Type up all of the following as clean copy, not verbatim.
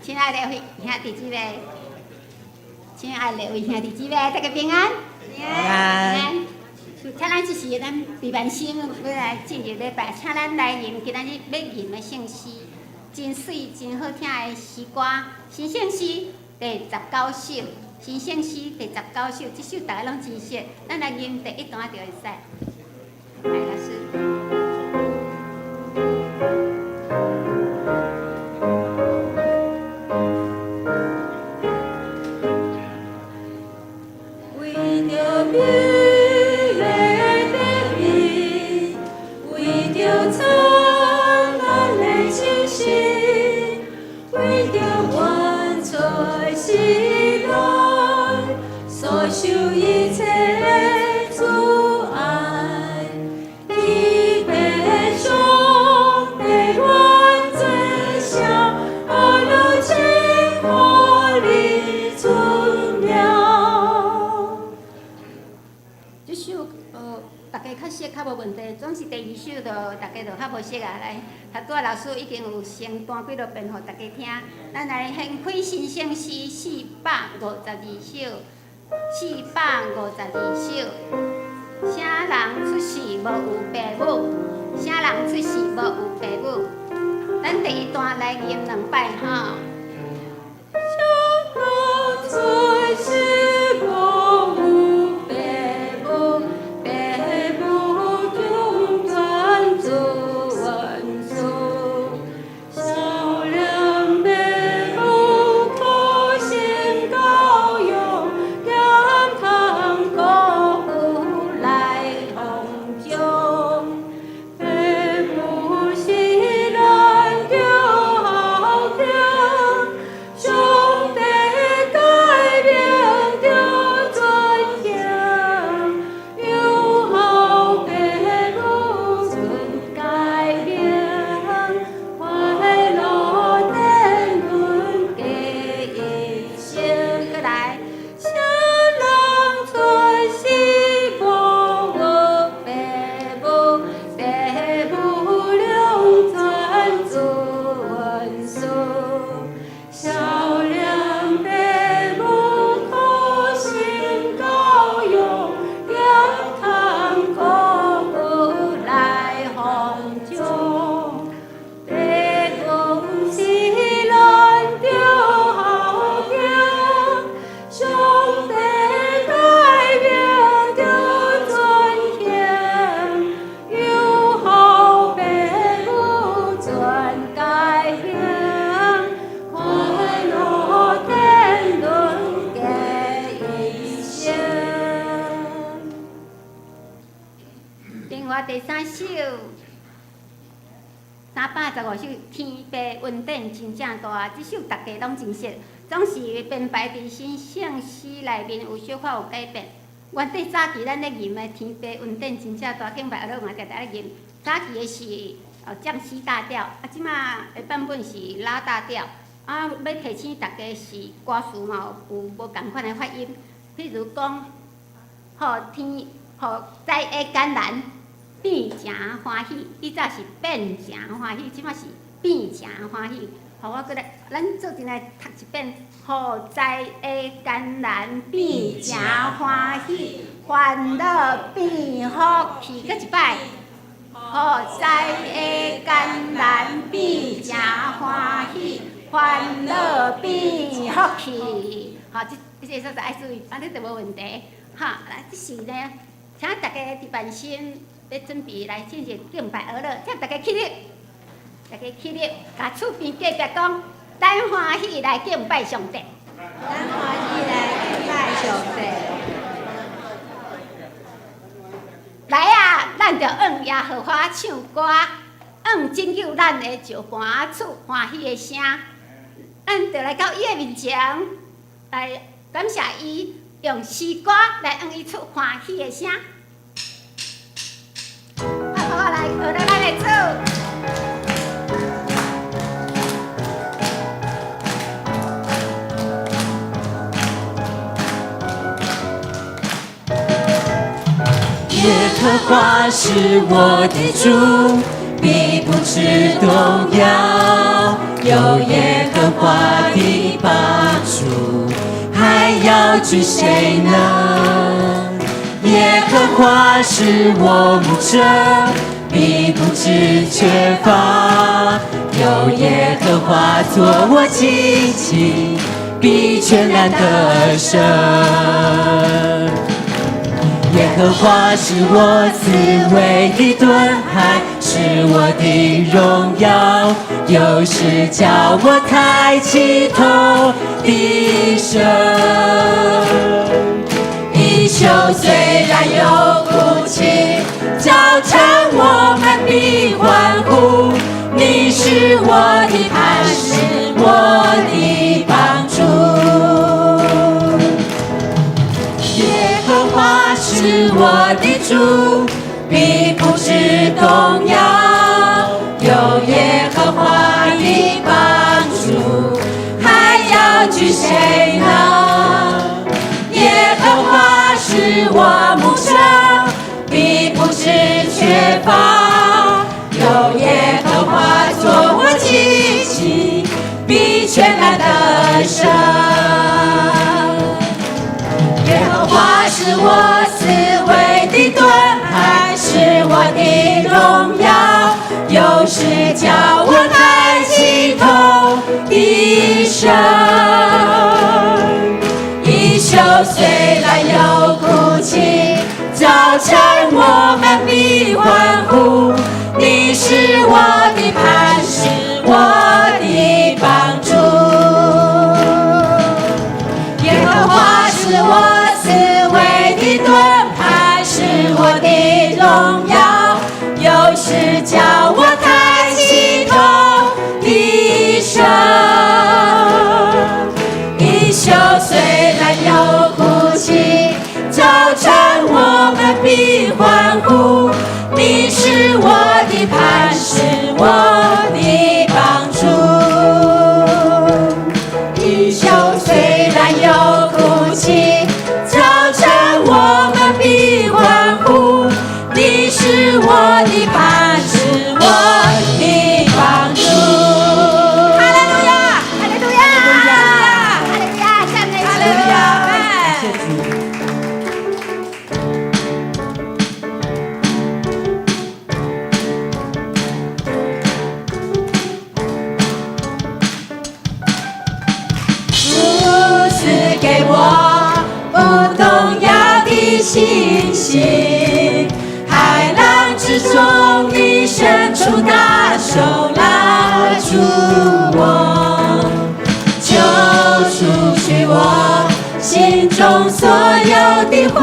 亲爱的兄弟姊妹，亲爱的位兄弟姊妹，大家平安。平安。请咱这是咱地万心要来进入礼拜，请咱来吟今仔日要吟的圣诗，真水真好听的诗歌，新圣诗第19首，新圣诗第19首，这首大家拢真熟，咱来吟第1段就会使。来，老师。总是第2首大家较无熟啊，来，头拄仔老师已经有先弹几落遍，互大家听。咱来掀开新圣诗452首，452首。啥人出世无有爸母？啥人出世无有爸母？咱第1段来吟2摆吼。啥人出世无有爸母？第3首315首，天父恩典真正大，这首大家拢真熟，总是编排伫新圣诗内面有小可有改变。原底早期咱咧吟的天父恩典真正大，敬拜阿罗嘛常常咧吟。早期的是降C大调，即马的版本是拉大调。要提醒大家是歌词嘛有无共款的发音，譬如讲，予灾的感染。变诚欢喜，以早是变诚欢喜，即马是变诚欢喜。互我过来，咱做阵来读一遍。予灾的感染变诚欢喜，烦恼变福气。搁一摆，予灾的感染变诚欢喜，烦恼变福气。这个所在爱注意，反正就无问题。来，这是呢，请大家伫万心。要准备来进行敬拜而乐，请大家起立，甲厝边隔壁讲，咱欢喜来敬拜上帝。咱欢喜来敬拜上帝。来啊，咱着用耶和华唱歌，用拯救咱的石盘厝欢喜的声，咱着来到伊的面前，来感谢伊，用诗歌来用伊出欢喜的声。我来学咱的主。耶和华是我的主，必不致动摇。有耶和华的帮助，还要惧谁呢？耶和华是我牧者，必不致缺乏。有耶和华作我荆棘，必全然得胜。耶和华是我滋味的盾牌，是我的荣耀，有时叫我抬起头的神。一宿虽然有哭泣，早晨我们必欢呼。你是我的磐石，我的帮助。耶和华是我的主，必不致动摇。有耶和华的帮助，还要惧谁呢？耶和华是我牧者，必不致缺乏。有耶和华作我荆棘，必全然得胜。耶和华是我思维的盾牌，是我的荣耀，有时叫我抬起头的神。一宿虽然有哭泣，早晨我们必欢呼。你是我的磐石，我的帮助。耶和华是我思维的盾牌，是我的荣耀，有时叫我抬起头的神。一宿虽然有哭泣，早晨我们必欢呼。你是我的磐石，我的帮助。一宿虽然有哭泣，早晨我们必欢呼。你是我的磐石，我的帮助。哈利路亚，哈利路亚，哈利路亚，赞美主，哈利路亚，谢谢主。给我不动摇的信心，海浪之中你伸出大手拉住我，救出去我心中所有的怀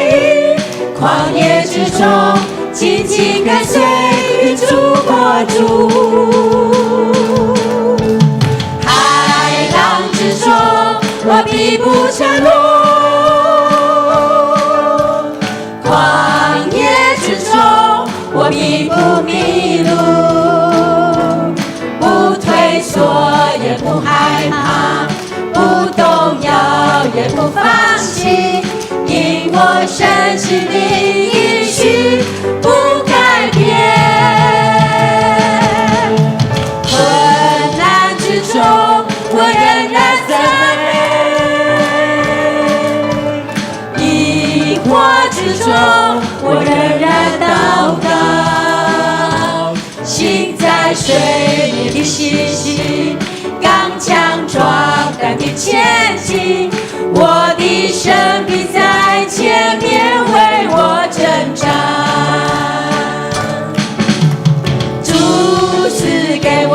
疑，旷野之中紧紧跟随主国主。海浪之中我必不沉沦，旷野之中我必不迷路，不退缩也不害怕，不动摇也不放弃，因我深信的应许不改变。困难之中我仍然赞美，疑惑之中我仍然祷告，行在水面的信心，刚强壮胆地前进，我的生命在前面为我征战。主赐给我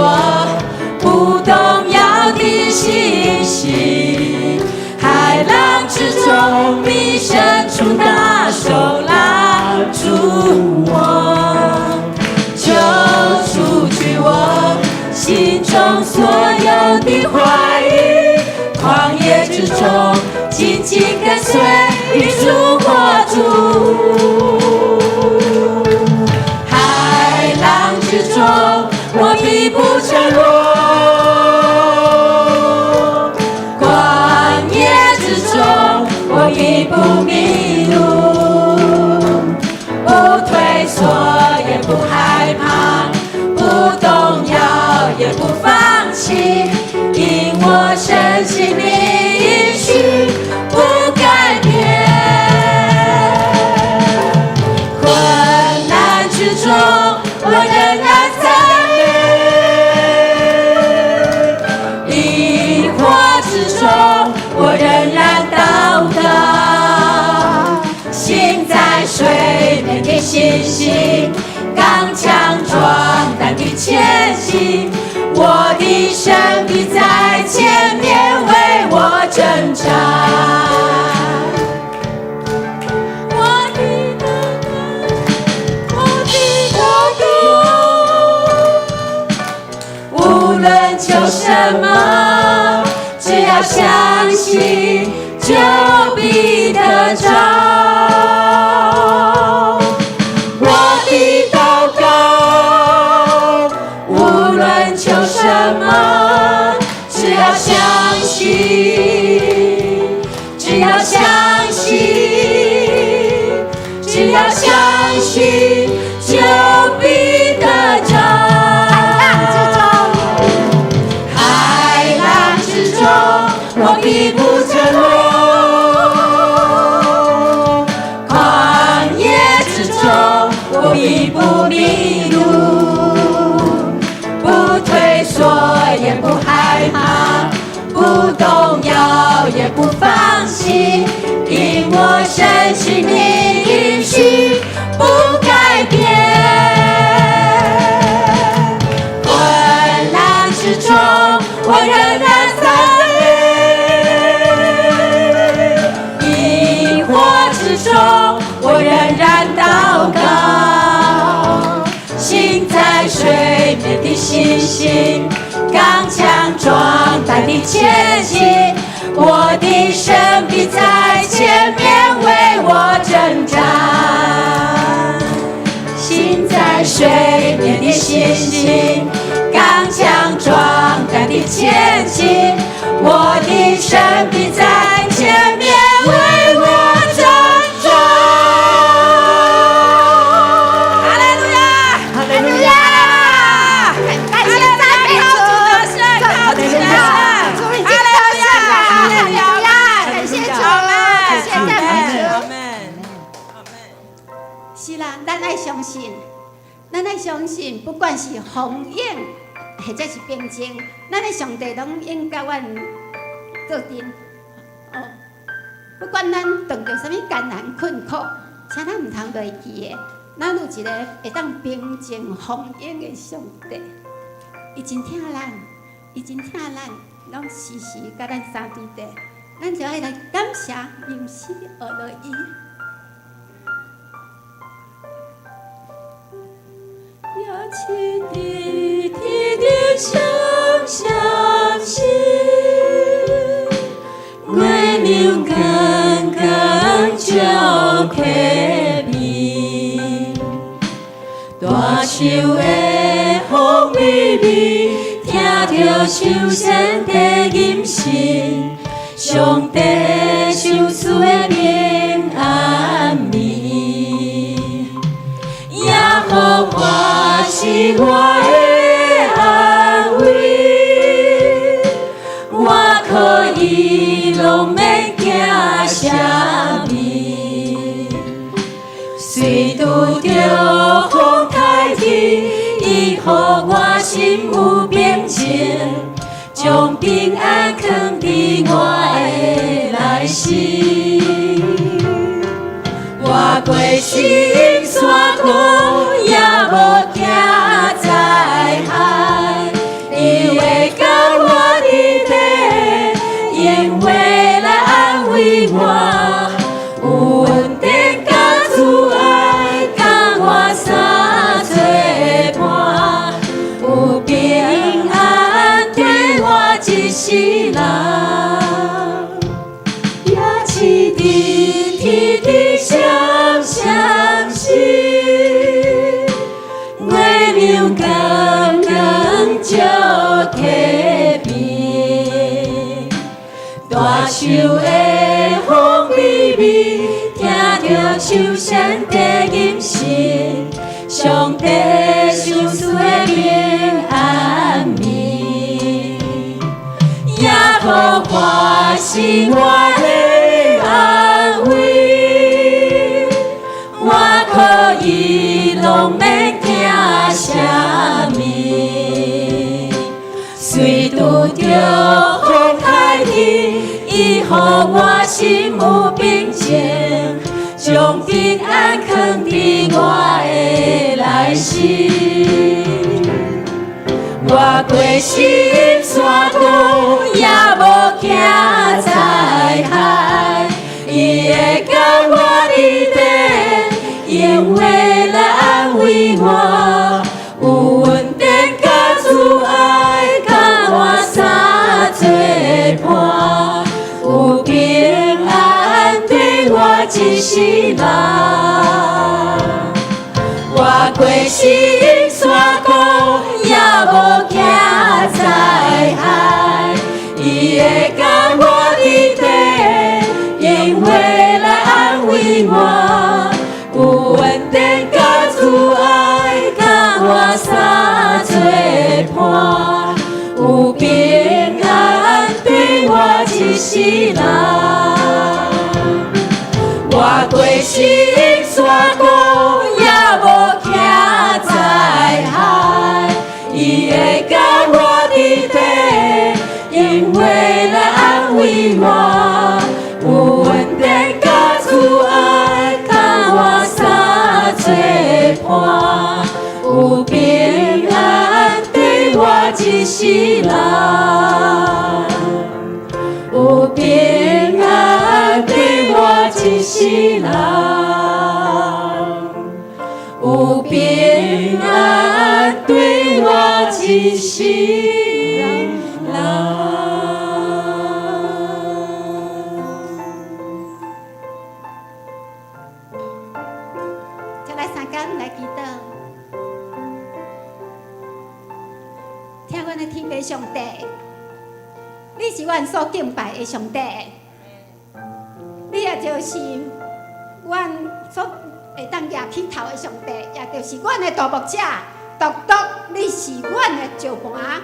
不动摇的信心，海浪之中你伸出大手拉住我，救出去我心中所有的怀疑，旷野之中紧紧跟随主国主。海浪之中我必不沉沦，旷野之中我必不迷路，不退缩也不害怕，不动摇也不放弃，信心，刚强壮胆地前行。我的神必在前面为我征战。我的祷告，无论求什么，只要相信，就必得着。我的祷告，无论求什么，只要相信，只要相信，只要相信，就必得着。海浪之中，我必不沉落。我必不迷路，不退缩，也不害怕，不动摇，也不放弃，因我深信你应许不改变。混乱之中，我仍然赞美；疑惑之中，我仍然祷告。行在水面的信心，刚强壮胆地前行。我的神必在前面为我征战。行在水面的信心，刚强壮胆地前行。我的神必在前面为我征战。咱爱相信，不管是风影或者是平静，咱的上帝拢应甲阮做阵。哦，不管咱遇到什么艰难困苦，请咱唔通袂记的，咱有一个会当平静风影的上帝。伊真疼咱，伊真疼咱，拢时时甲咱相对地，咱就爱来感谢、认识、学落伊。要起地的相信，月亮刚刚照起面，大树的风微微，听着手声的音讯，上帝赏赐的平安眠，耶和华是我的安慰，我可以拢免惊啥物。虽拄着风台起，伊予我心有平静，将平安藏伫我的内心。我过心山途，也无惊灾害，伊会甲我伫地，用话来安慰我，有稳定甲慈爱，甲我三做伴，有平安对我一世人。也是天的相信，月亮刚刚照起面，大树的风微微，听着手声的音讯，上帝赏赐的平安眠，耶和华是我的安慰，我可以拢免惊啥物。虽拄着风台起，伊予我心有平静，将平安藏伫我的内心。我过心山高，也无惊灾害，伊会甲我伫地，用话来安慰我，有稳定甲慈爱，甲我三做伴，有平安对我一世人。我过心山高，也无惊灾害，伊会甲我伫地，用话来安慰我，有稳定甲慈爱，甲我三做伴，有平安对我一世人。我过心山高，也无惊灾害，伊会甲我伫地，用话来安慰我，有稳定甲慈爱，甲我三做伴，有平安对我一世人，有平安对我一世人，有平安对我一世人。再来三间来祈祷，听阮的天父上帝，你是阮所敬拜的上帝，你也就是阮所会当举起头的上帝，也就是阮的大牧者。独独你是阮的石盘，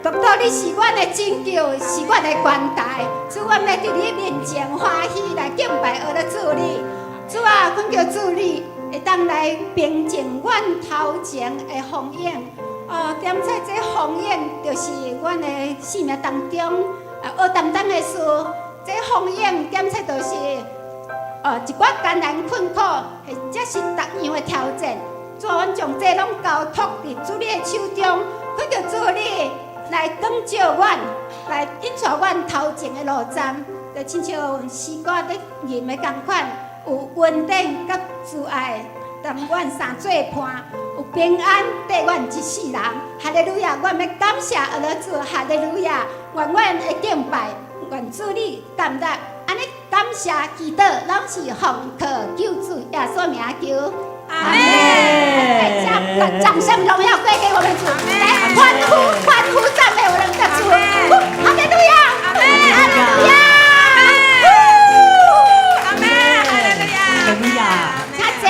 独独你是阮的拯救，是阮的关台。主，阮要伫你面前欢喜来敬拜，学来主你。主啊，恳求主你会当来平静阮头前的风影。点彩这风影就是阮的生命当中学担当的事。这风影点彩就是一寡艰难困苦，或者是逐样的挑战。主，阮将这拢交托伫主你的手中，恳求主你来光照阮，来引带阮头前的路站，就亲像诗歌咧吟的同款，有稳定甲慈爱，同阮三做伴，有平安缀阮一世人。哈利路亚！阮要感谢阿拉主，哈利路亚！愿阮的敬拜，愿主你担当，安尼感谢祈祷，拢是奉靠救主耶稣名求。阿门！掌声荣耀归给我们主，来欢呼赞美我们的主，哈利路亚！阿门！哈利路亚！阿门！哈利路亚！哈利路亚！谢谢。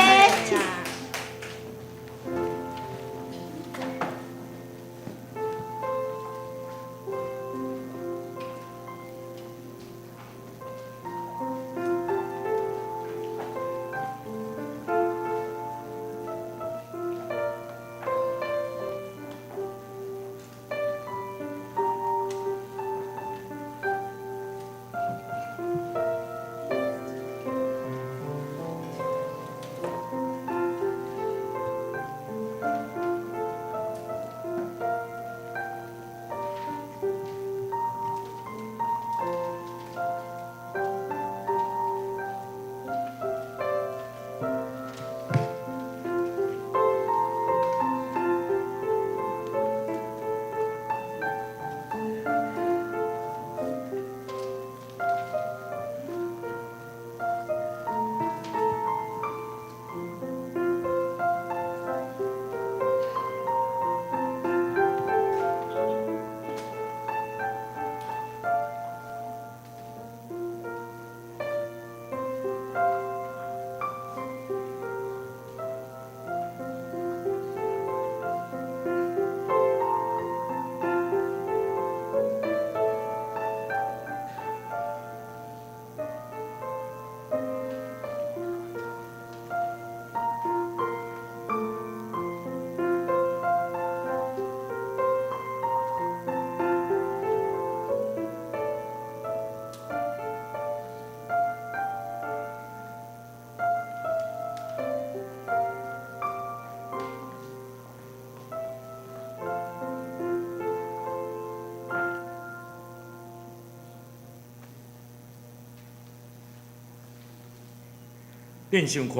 恁想看，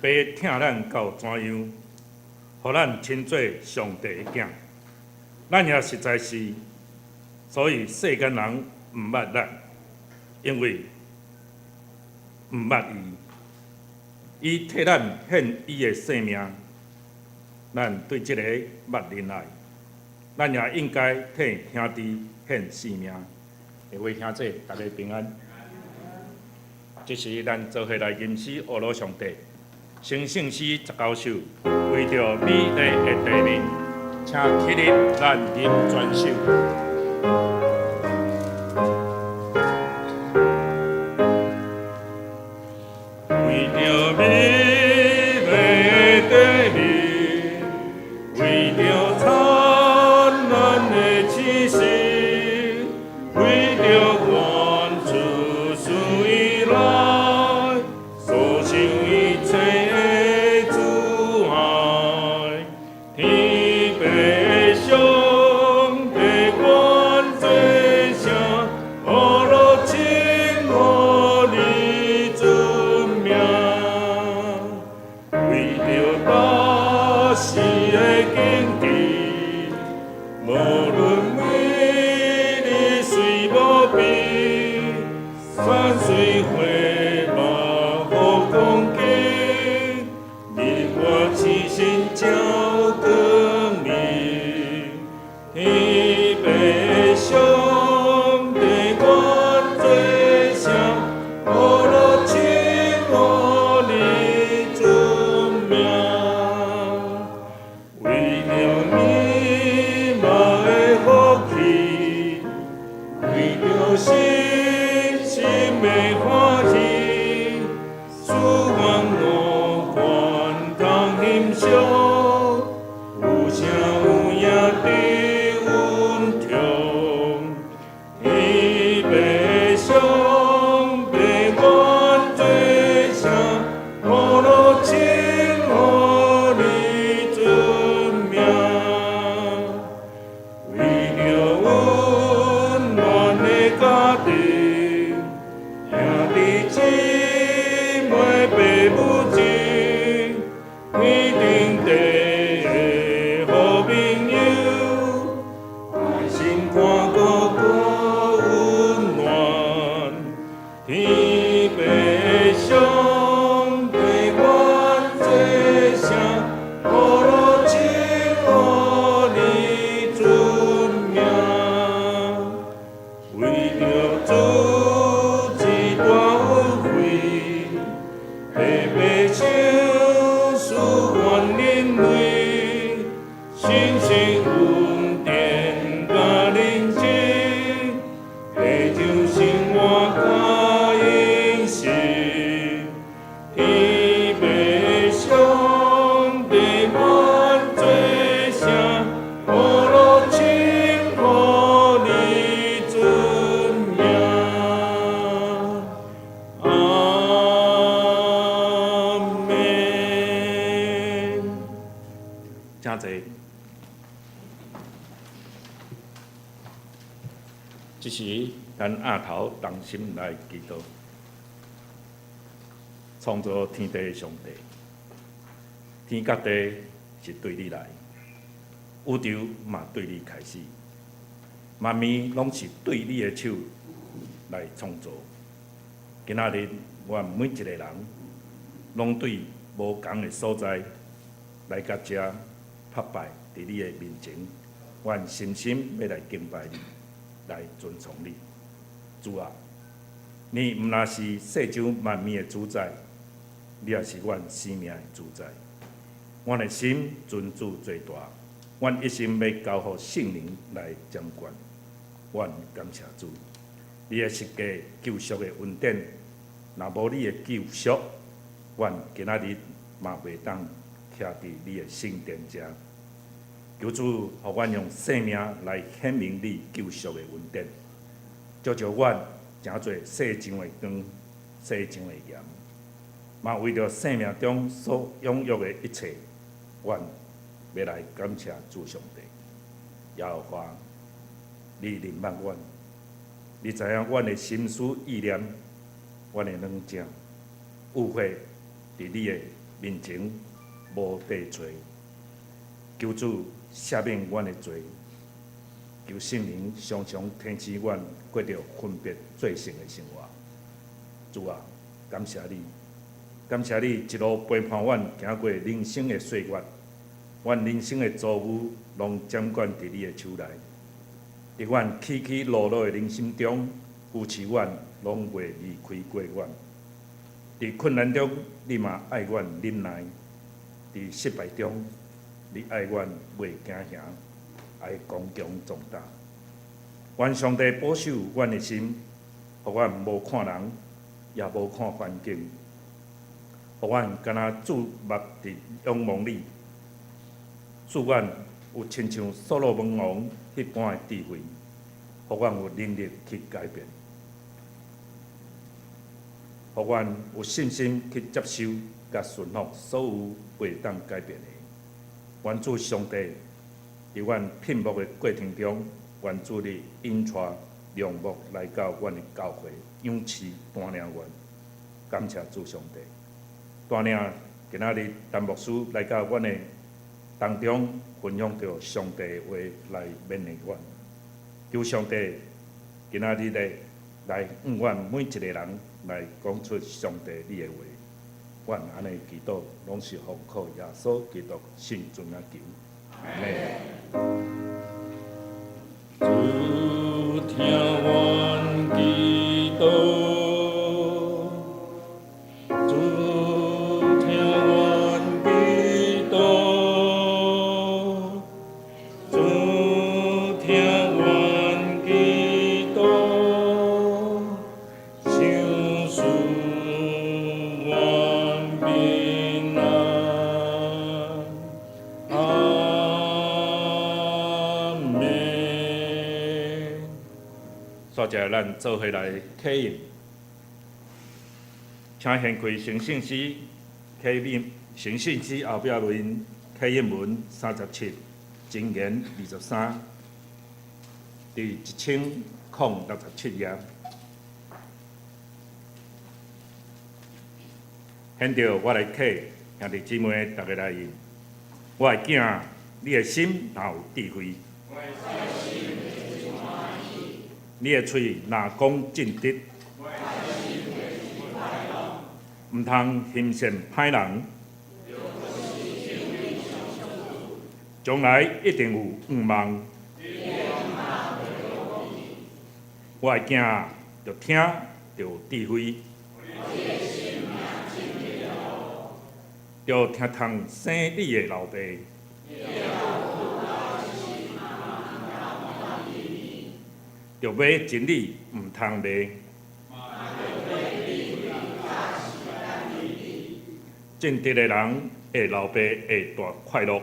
爸疼咱到怎样，互咱亲做上帝的囝，咱也实在是，所以世间人毋捌咱，因为毋捌伊，伊替咱献伊的性命，咱对即个捌忍爱，咱也应该替兄弟献性命。各位兄弟，大家平安。这是咱做伙来吟诗学罗上帝，成圣诗19首，为着美丽的地名，请起立，咱吟全首。为着美丽的地名，为着灿烂的气息，为着愿出世以来所行一切的阻碍，天北上帝管最下，我若亲我你尊名，为着大事的经历，无论美丽虽无比，山水花马好光景，令我痴心照光明。天北上帝管最下，我若亲我你尊名，为了你嘛的福气，为着信心的欢喜，使阮无关通欣赏，有声有影的温痛。天北上帝管最下，我若亲我你尊名，为了温暖的家庭，兄弟姊妹爸母亲，天顶地的好朋友，爱心看个个温暖。天北上帝管最下，我若亲我你尊名，为着主一大恩惠，白白手使愿忍耐，心性稳定甲认真，地上生活甲饮食。天北上帝管最下，我若亲我你尊名。阿门。真济，这时咱额头同心来祈祷。创造天地的上帝，天甲地是对你来，宇宙嘛对你开始，万物拢是对你的手来创造。今仔日，阮每一个人拢对无共的所在来到遮拍拜伫你的面前，阮深深要来敬拜你，来尊崇你。主啊，你毋若是世上万物的主宰，你也是阮生命的主宰。阮的心尊主最大，阮一心要交予圣灵来掌管。阮感谢主，你的十架救赎的恩典，若无你的救赎，阮今仔日嘛袂当徛伫你的圣殿遮。求主，互阮用生命来显明你救赎的恩典，照着阮诚侪世上的光、世上的盐，嘛为着生命中所拥有的一切，阮要来感谢主上帝。耶和华，你怜悯阮，你知影阮的心思意念，阮的软弱、误会，伫你的面前无地罪，求主赦免阮的罪，求圣灵常常提醒阮过着分别罪性的生活。主啊，感谢你，感谢你一路陪伴阮行过人生的岁月，阮人生的遭遇拢掌管伫你的手内。伫阮起起落落的人生中，扶持阮，拢袂离开过阮。伫困难中，你嘛爱阮忍耐；伫失败中，你爱阮袂惊吓，爱刚强壮大。愿上帝保守阮的心，互阮无看人，也无看环境，互阮敢若注目伫仰望你，使阮有亲像所罗门王迄般的智慧，互阮有能力去改变，互阮有信心去接受甲顺服所有袂当改变的。愿主上帝伫阮聘牧的过程中，愿主你引带良牧来到阮的教会，养饲带领阮。感谢主上帝，带领今仔日陈牧师来到阮的当中，分享着上帝的话来勉励阮。求上帝今仔日来阮每一个人来讲出上帝你的话。阮安尼祈祷，拢是奉靠耶稣基督圣尊啊求。阿门。主听阮祈祷，主听阮祈祷，主听阮祈祷，相信阮平安。阿门。煞者咱做伙来启应，请掀开诚信诗，启应诚信诗后壁论启应文37，箴言23，第1067页。现着我来启，兄弟姊妹大家来应。我的囝，你的心若有智慧，你的喙若讲正直，毋通行善歹人，将来一定有愿望。我的囝，着听着智慧，着听从生你的老爸。着买真理，毋通卖。正直的人会老爸会大快乐。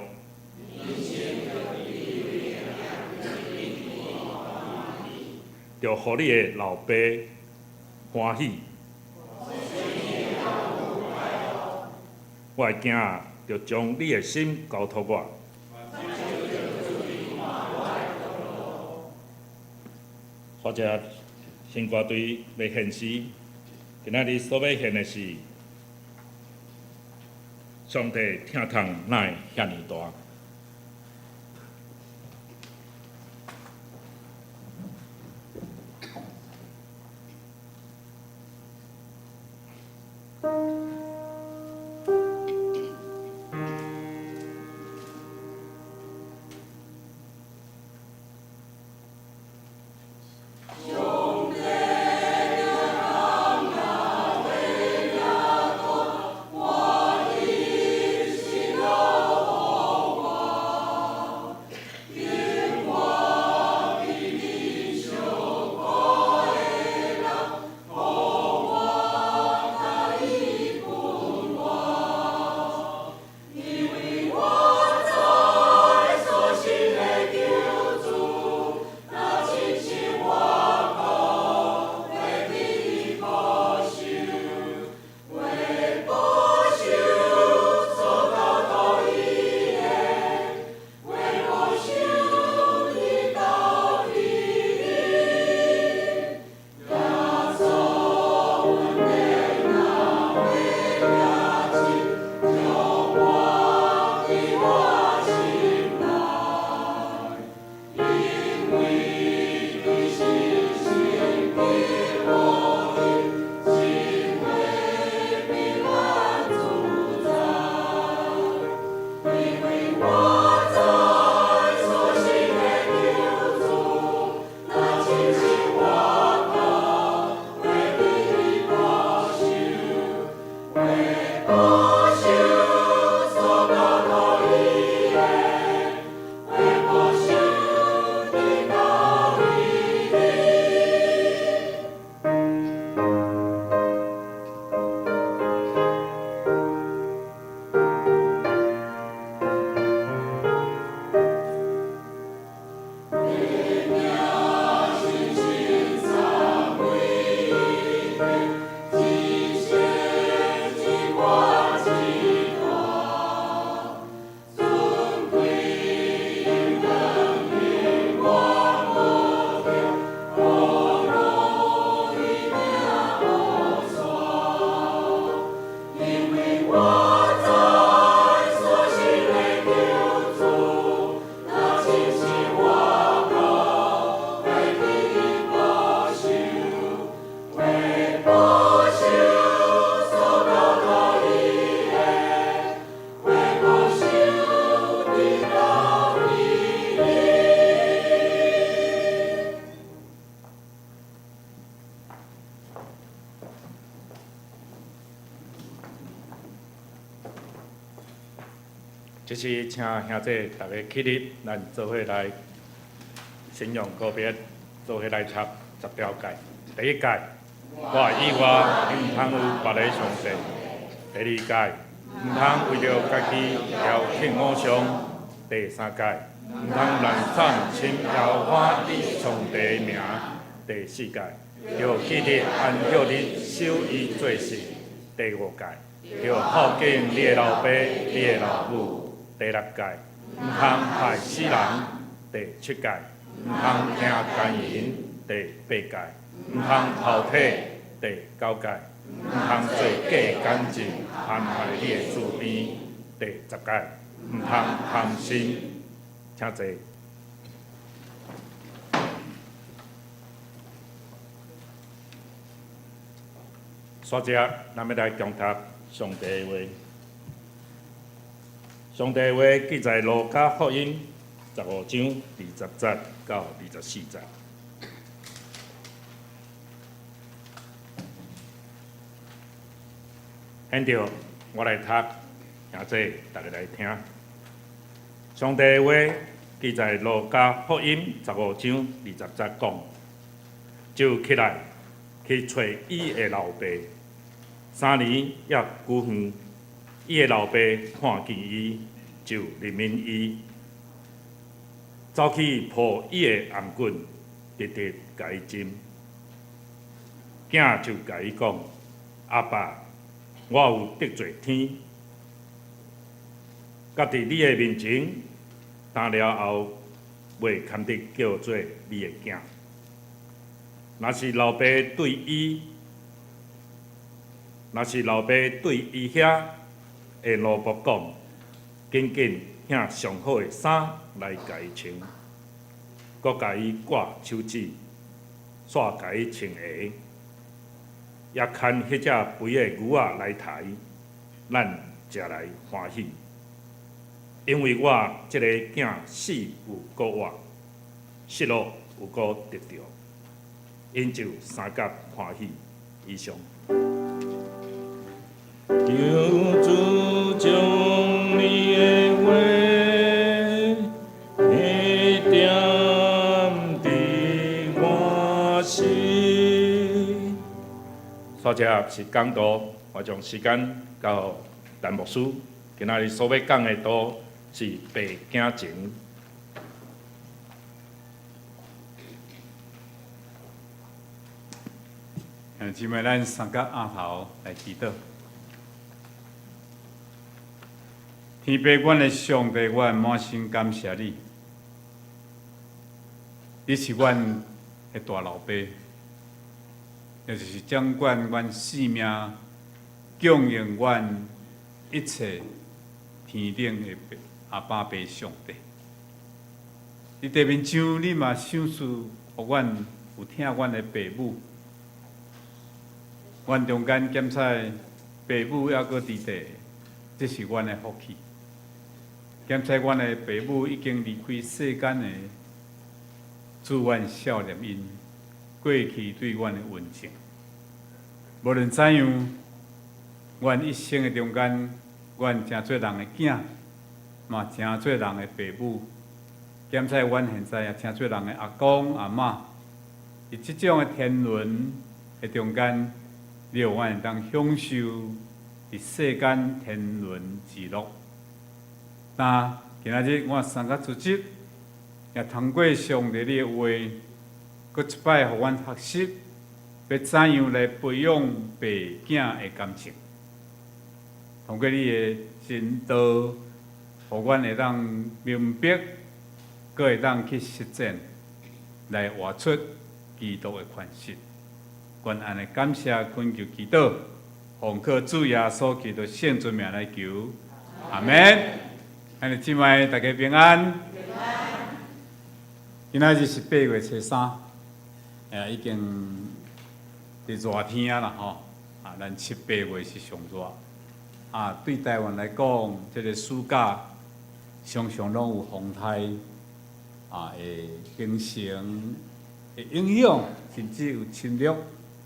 着互你的老爸欢喜。我的囝仔，着将你的心交托我。或者新歌队要献诗，今仔日所要献的是上帝疼痛哪会遐尼大？这是请兄弟大家起立，咱做伙来信仰告别，做伙来插10条戒。第一戒，我以外毋通有别个上帝；第二戒，毋通为着家己邀请偶像；第三戒，毋通滥散侵扰我上帝的名；第四戒，着记日按照日守伊做事；第五戒，着孝敬你的老爸、你的老母。第六戒，毋通害死人；第七戒，毋通听奸言；第八戒，毋通偷体；第9戒，毋通做假干净，陷害你的厝边；第10戒，毋通贪心。请坐。接着，咱要来强读上帝的话。上帝的话记载路加福音15章20节到24节。现着我来读，兄弟大家来听。上帝的话记载路加福音15章20节讲，就起来去找伊的老爸，3年也久远。伊的老爸看见伊，就怜悯伊，走去抱伊的颔棍，直直甲伊针。囝就甲伊讲：阿爸，我有得罪天，甲伫你的面前，打了后，袂堪得叫做你的囝。若是老爸对伊遐的奴仆讲，紧紧请上好的衫来甲伊穿，搁甲伊挂手指，煞甲伊穿鞋，也牵迄只肥的牛仔来抬，咱食来欢喜。因为我即个囝死有够活，失落有够得着，因就三甲欢喜。以上。求主将你的话一点伫我心。所接是讲道，我将时间交陈牧师。今仔日所要讲的道是爸囝情。姊妹，咱三甲额头来祈祷。天父，阮的上帝，我满心感谢你。你是阮的大老爸，也就是掌管阮性命、供应阮一切天顶的阿爸爸上帝。伫地面上，你嘛赏赐互阮有疼阮的爸母。阮中间检查爸母还阁伫地，这是阮的福气。检查阮的爸母已经离开世间的，祝阮少年因过去对阮的温情。无论怎样，阮一生的中间，阮真做人的囝，嘛真做人的爸母。检查阮现在也真做人的阿公阿嬷，伫即种的天伦的中间。你有阮会当享受伫世间天伦之乐。那今仔日我三甲主席也通过上帝你的话，搁一摆互阮学习，要怎样来培养爸囝的感情。通过你的真道，互阮会当明白，搁会当去实践，来活出基督的款式。愿安尼感谢，恳求祈祷，奉靠主耶稣基督圣尊名来求，阿门。安尼姊妹大家平安。今仔日是8月初3，已经伫热天啦吼。咱7、8月是上热。对台湾来讲，这个暑假常常拢有风台会形成会影响，甚至有侵略。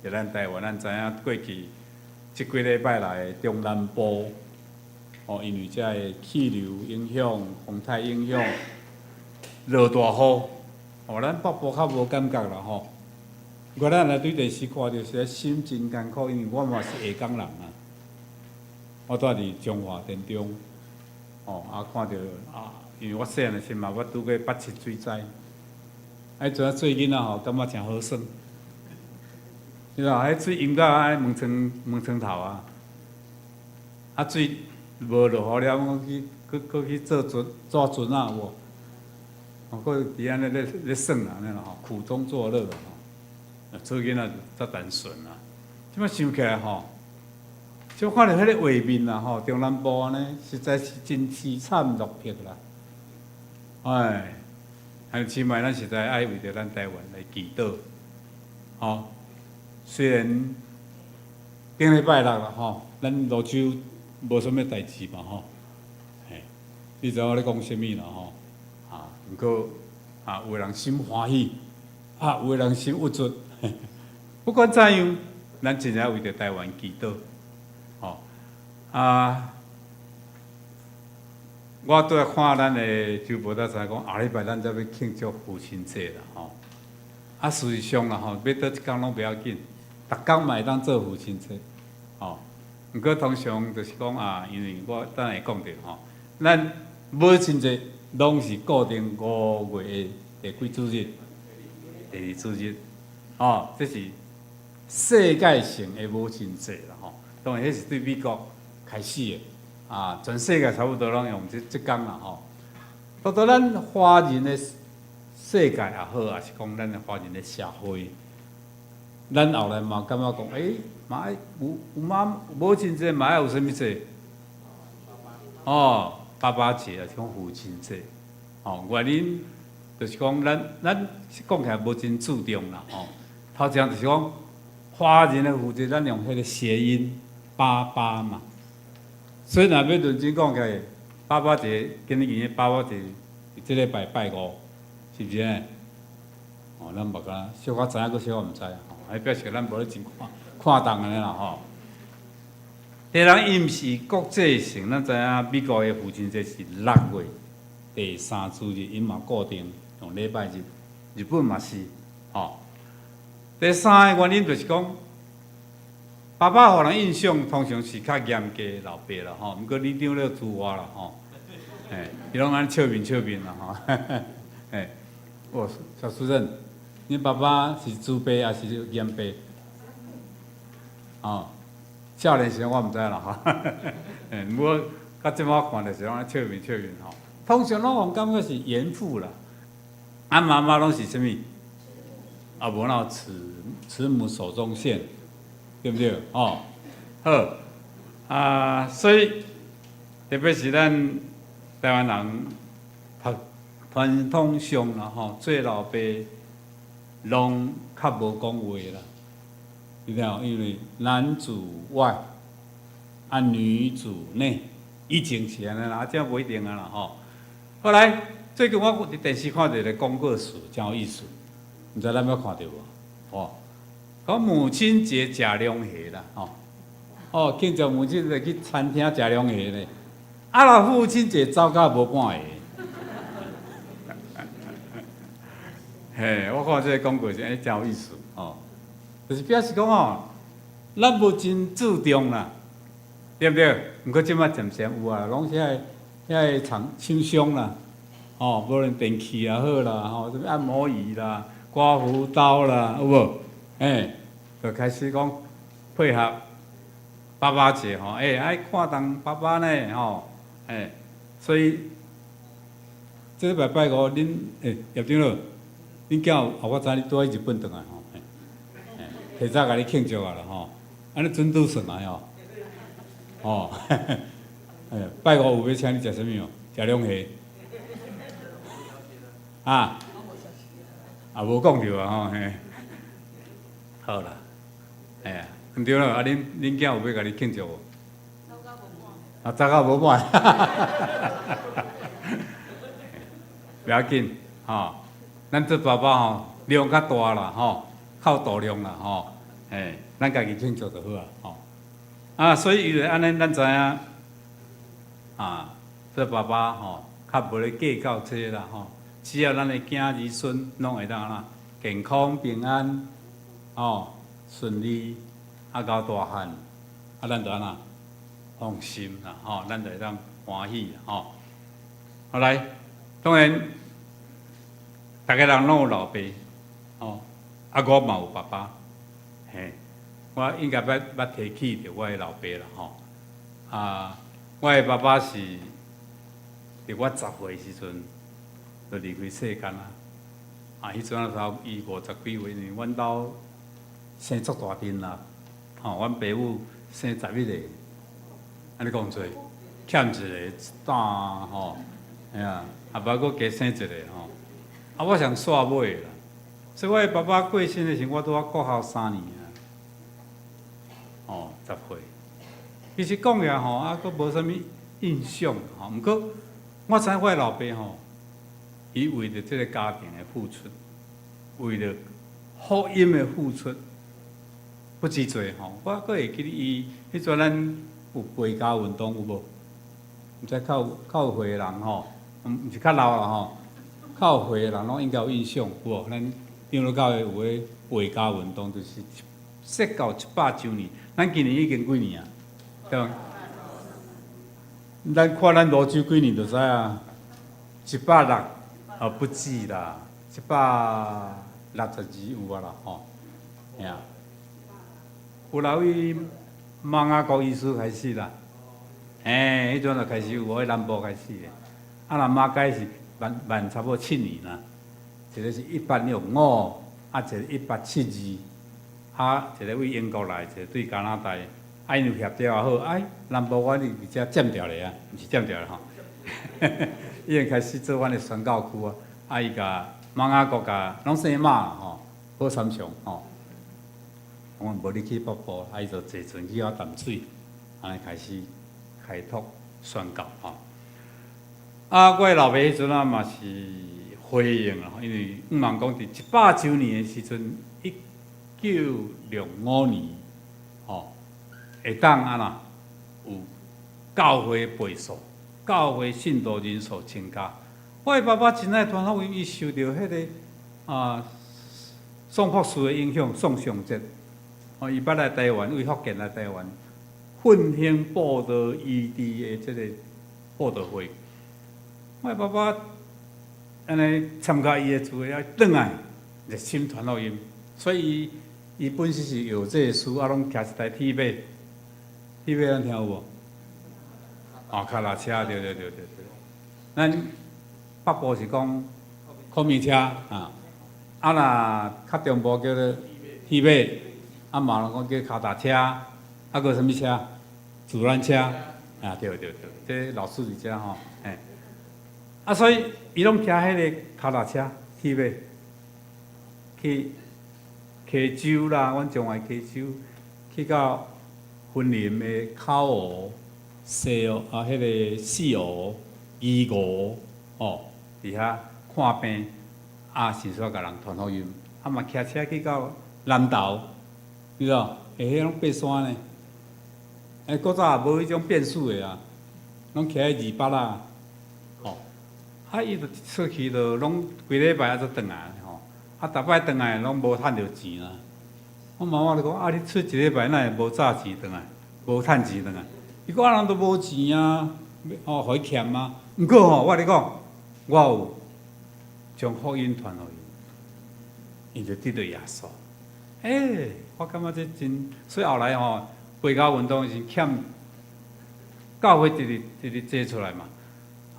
咱台湾，咱知影过去即几礼拜来中南部哦，因为遮个气流影响、风台影响，落大雨，哦，咱北部较无感觉啦吼。我咱来对电视看到，实在心真艰苦，因为我嘛是下港人啊，我住伫中华田中，哦，看到因为我细汉的时嘛，我拄过8、7水灾，阵做囡仔吼，感觉诚好耍。你知道，水淹到问床头啊，水无落雨了，我去做船啊，有无？搁伫安尼咧耍啊，安尼啦吼，苦中作乐啦吼。做囡仔则单纯啦。即摆想起来吼，即看到迄个画面啊吼，中南部安尼实在是真凄惨落魄啦。哎，起码咱实在爱为着咱台湾来祈祷，吼。虽然顶礼拜六啦吼，咱泸州无啥物代志嘛吼，嘿，你知我咧讲啥物啦吼？毋过有个人心欢喜，有个人心郁卒。不管怎样，咱真正为着台湾祈祷，吼我拄来看咱的周报才知讲，下礼拜咱才要庆祝父亲节啦吼。事实上啦吼，要倒一工拢不要紧。逐工嘛会当做父亲节，吼。毋过通常就是讲因为我等下会讲着吼，咱母亲节拢是固定5月的第几主日？第2主日，吼，这是世界性的母亲节啦，吼。当然，迄是对美国开始的，全世界差不多拢用这工啦，吼。到咱华人的世界也好，也是讲咱的华人的社会。咱后来嘛感觉讲，嘛爱有母亲节嘛爱有啥物节？爸爸节也是讲父亲节。原因就是讲咱讲起来无真注重啦。头前就是讲华人的父亲，咱用迄个谐音爸爸嘛。所以若要认真讲起来，爸爸节今年的爸爸节，即礼拜拜5，是不是呢？咱目甲小可知影，佫小可毋知啊。表示咱无咧真看重安尼啦吼。当然，伊毋是国际性，咱知影美国的父亲节是6月第3主日，因嘛固定用礼拜日。日本嘛是，吼。第三个原因就是讲，爸爸互人印象通常是较严格的老爸啦吼。毋过你长了自我啦吼，伊拢安笑面啦吼。小主任。恁爸爸是慈悲还是严悲？少年时我毋知啦吼。不过到即摆看就是拢笑面吼。通常拢互感觉是严父啦，妈妈拢是啥物？无那慈母手中线，对不对？好，所以特别是咱台湾人，传统上啦吼，做老爸。拢较无讲话啦，你听哦，因为男主外，女主内，以前是安尼啦，这无一定啊啦吼。后来最近我伫电视看到一个广告词，真有意思，毋知咱要看到无？讲母亲节食凉鞋啦，庆祝母亲节去餐厅食凉鞋咧，若父亲节走到无半下。我看这个广告是真有意思就是表示讲咱无真注重啦，对不对？毋过即摆渐渐有啊，拢遐个厂商啦，无论电器也好啦，什么按摩仪啦、刮胡刀啦，有无？就开始讲配合爸爸节爱看重爸爸呢所以这礼拜拜5，恁叶长老。恁囝我知你拄喺日本转来吼，提早甲你庆祝啊啦吼，安尼准拄算来拜5有要请你食啥物食凉鞋无讲着啊好啦，毋对了，恁囝有要甲你庆祝无？早到无半，不要紧咱做爸爸量较大啦靠度量啦咱家己庆祝就好所以伊就安尼，咱知影做爸爸较无咧计较这啦只要咱的囝儿孙拢会当啦，健康平安顺利到大汉咱就安那放心啦咱就会当欢喜啦好来，当然大家人拢有老爸我嘛有爸爸嘿。我应该捌提起着我的老爸啦我的爸爸是伫我10岁时阵就离开世间啦。迄阵啊头伊50几岁呢，阮兜生足大阵啦。阮爸母生11个，安尼讲做，欠一个担哎呀，不过佮加生一个我上煞尾啦。所以我的爸爸过身的时候，我拄啊国校3年。10岁，其实讲也佫无啥物印象毋过我知我的老爸伊为着这个家庭的付出，为着福音的付出，不止多我佫会记得伊迄阵咱有陪家运动有无？毋知较有岁的人毋是较老啦较有岁的人拢应该有印象有无？咱长老教会有个陪家运动，就是设到100周年。咱今年已经几年啊？对吧？咱看咱泸州几年就知啊，160不止啦，162有啊啦有啦位孟雅国医师开始啦，迄阵就开始有迄南部开始的，若马街是慢差不多7年啦，一个是1865，一个1872。一个为英国来，一个对加拿大，因为协调也好，南部阮伫遮占掉咧毋是占掉咧已经开始做阮的宣教区伊甲孟雅国甲拢生马好参详我无你去瀑布，伊就坐船去淡水，安尼开始开拓宣教我的老爸迄阵嘛是回应啦，因为毋茫讲伫100周年的时阵1965年，会当有教会倍数，教会信徒人数增加。我的爸爸真爱传福音，伊受到迄个宋博士的影响，宋尚节，伊捌来台湾，为福建来台湾，奋兴布道异地的这个布道会。我的爸爸安尼参加伊的聚会，转来热心传福音，所以伊本身是有这个书，拢骑一台铁马，铁马咱听有无？脚踏车，对。咱北部是讲孔明车若较中部叫做铁马，马人讲叫脚踏车，佫什物车？自然车对，这老师伫遮所以伊拢骑迄个脚踏车、铁马去。溪州啦，阮中华溪州去到云林的口湖、西湖迄个四湖、二湖伫遐看病是说甲人传福音，嘛骑车去到南投，你知道？迄拢爬山呢，古早也无迄种变速的拢骑200啦，伊就出去就拢规礼拜才转来。逐摆转来拢无趁着钱啦。我妈妈就讲你出一礼拜哪会无早钱转来，无趁钱转来？伊讲人都无钱互伊欠毋过我咧讲，我有将福音传互伊，伊就得到耶稣。我感觉这真，所以后来背教运动是欠教会直直坐出来嘛。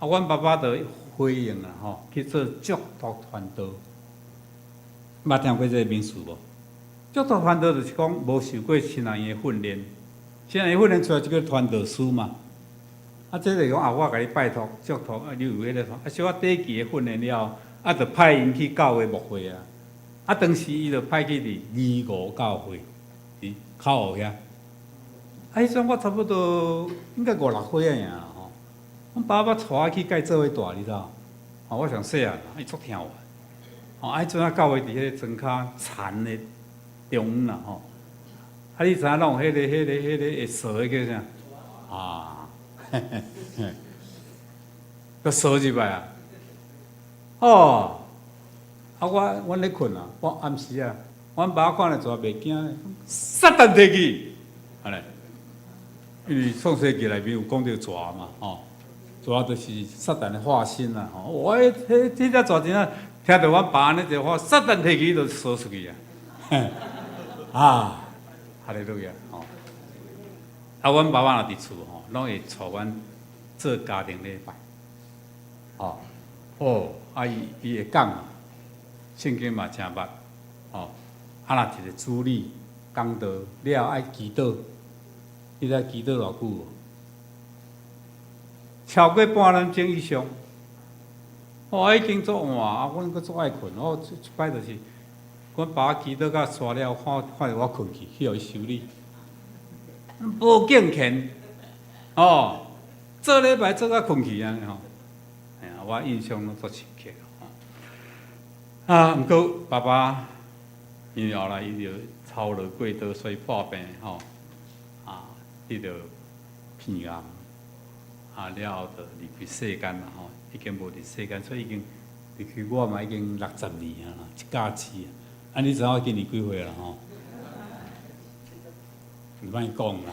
阮爸爸就回应啦去做祝福传道。捌听过这个名词无？祝福传道就是讲无受过新人的训练，新人训练出来就叫传道师嘛。这就是讲我甲你拜托祝福，你有迄个小可短期的训练了后，就派因去教会牧会当时伊就派去伫二五教会，伫口湖遐。迄阵我差不多应该5、6岁尔阮爸爸带我去甲伊做伙大，你知道？我上细汉，伊足听话。迄阵教会伫迄个庄骹田的中央你知影拢有迄个会扫迄叫啥？佮烧入来啊！哦，啊阮咧困啊，我暗时啊，阮爸看咧做袂惊咧，撒旦摕去，安尼。因为创世纪内面有讲到蛇嘛，吼，蛇就是撒旦的化身啦，吼。我迄只蛇真啊，听到阮爸安尼一话，撒旦摕去就烧出去啊，啊，哈利路亚，吼。啊，阮爸爸若伫厝吼，拢会带阮做家庭礼拜，吼，哦，啊伊会讲啊，圣经嘛真捌，吼，啊若一个主理讲道了爱祈祷。你知祈祷偌久无？超过半点钟以上。我已经做晚啊，阮阁做爱困。我一摆就是，阮爸祈祷到煞了，看着我困去，去互伊修理。无敬虔，哦，做礼拜做到困去安尼吼。哎呀，我印象拢足深刻吼。啊，毋过爸爸因为后来伊就操劳过度，所以破病吼。迄个鼻癌，啊了后就离开世间啦吼，已经无伫世间，所以已经离开我嘛已经60年啊啦，一假期啊。啊，你知影我今年几岁啦吼？唔莫讲啦，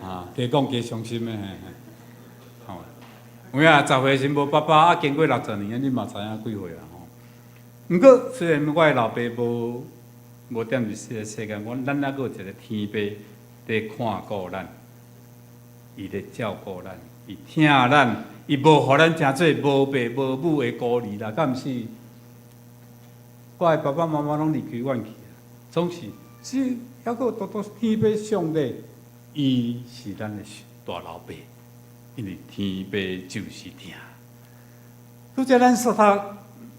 啊，加讲加伤心诶，吼。有影10岁时无爸爸，啊经过60年，你嘛知影几岁啦吼。毋过虽然我诶老爸无踮伫世间，咱还阁有一个天父。在看顾咱，伊在照顾咱，伊疼咱，伊无互咱诚做无爸无母的孤儿啦，敢毋是？我的爸爸妈妈拢离开阮去，总是只还阁多多天父上帝，伊是咱的大老爸，因为天父就是疼。拄则咱说他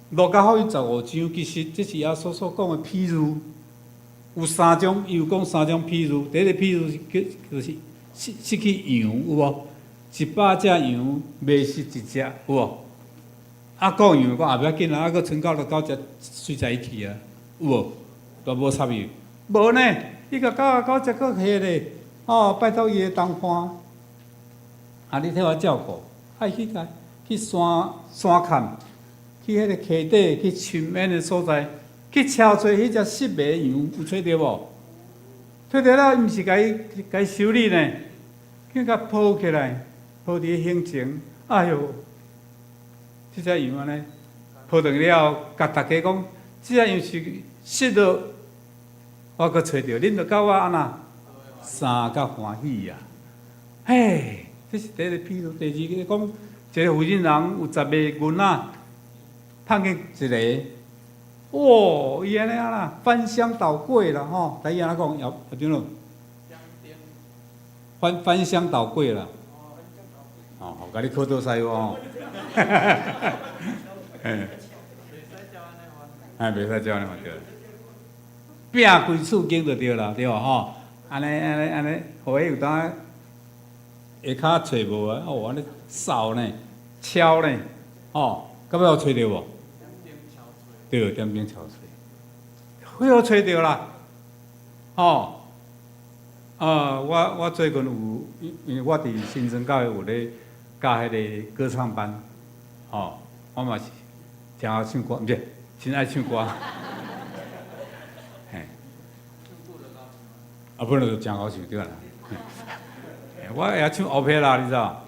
路加福音15章，其实这是耶稣所讲的譬喻。有3种，伊有讲3种譬喻。第一个譬喻就是失去羊，有无？100只羊卖失一只，有无？啊，讲羊讲也不要紧啊，啊，佫剩9只随在一起啊，有无？都无插伊，无呢？伊甲9只佫下咧，哦，拜托伊的同伴，啊，你替我照顾，爱去山坎，去迄个溪底去深烟的所在。去敲找迄只失迷羊，有找着无？找着了，伊毋是甲伊修理呢，去甲抱起来，抱伫胸前。哎哟，即只羊安尼抱断了，甲大家讲，即只羊是失落，我阁找着，恁着甲我安那三甲欢喜呀！嘿，这是第一个譬喻。第二个讲，一个妇人人有10个囡仔，碰见一个。哇！伊安尼啊啦，翻箱倒柜啦吼！台语安怎讲？要怎咯？翻箱倒柜啦。哦，好，甲你考倒西吼。哎，袂使教安尼嘛对。拼规厝经就对啦，对吧吼？安尼，互伊有当下骹找无啊？哦，安尼扫呢，敲呢，哦，到尾有找着无？对，点点憔悴，最好找着啦。哦，我最近有，因为我伫新生教会有咧教迄个歌唱班，哦，我嘛是真好唱歌，毋是真爱唱歌。嘿，啊，本来就真好唱对啦。我会晓唱乌皮啦，你知道？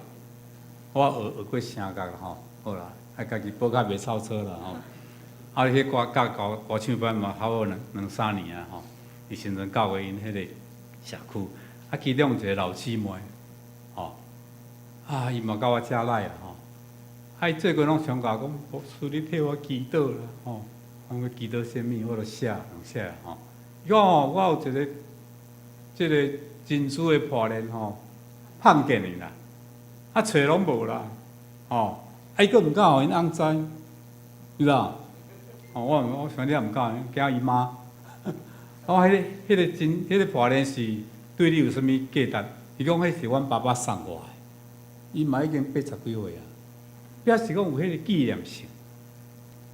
我学过声乐啦，吼，好啦，爱家己保甲袂超车啦，吼。啊！迄歌唱班嘛，考了2-3年啊，吼！伫新城教会因迄个社区，啊，其中有一个老姊妹，吼，啊，伊嘛甲我遮来啊，吼，啊，伊最近拢常甲我讲，牧师你替我祈祷啦，吼，我祈祷啥物，我就写，吼。伊讲吼，我有一个，即个真珠的破链吼，碰见伊啦，啊，找拢无啦，吼，啊，伊佫毋敢互因翁知，你知道？哦，我想你也毋敢，惊伊妈。我迄个破链是对你有啥物价值？伊讲迄是阮爸爸送我的，伊嘛已经80几岁啊，表示讲有迄个纪念性。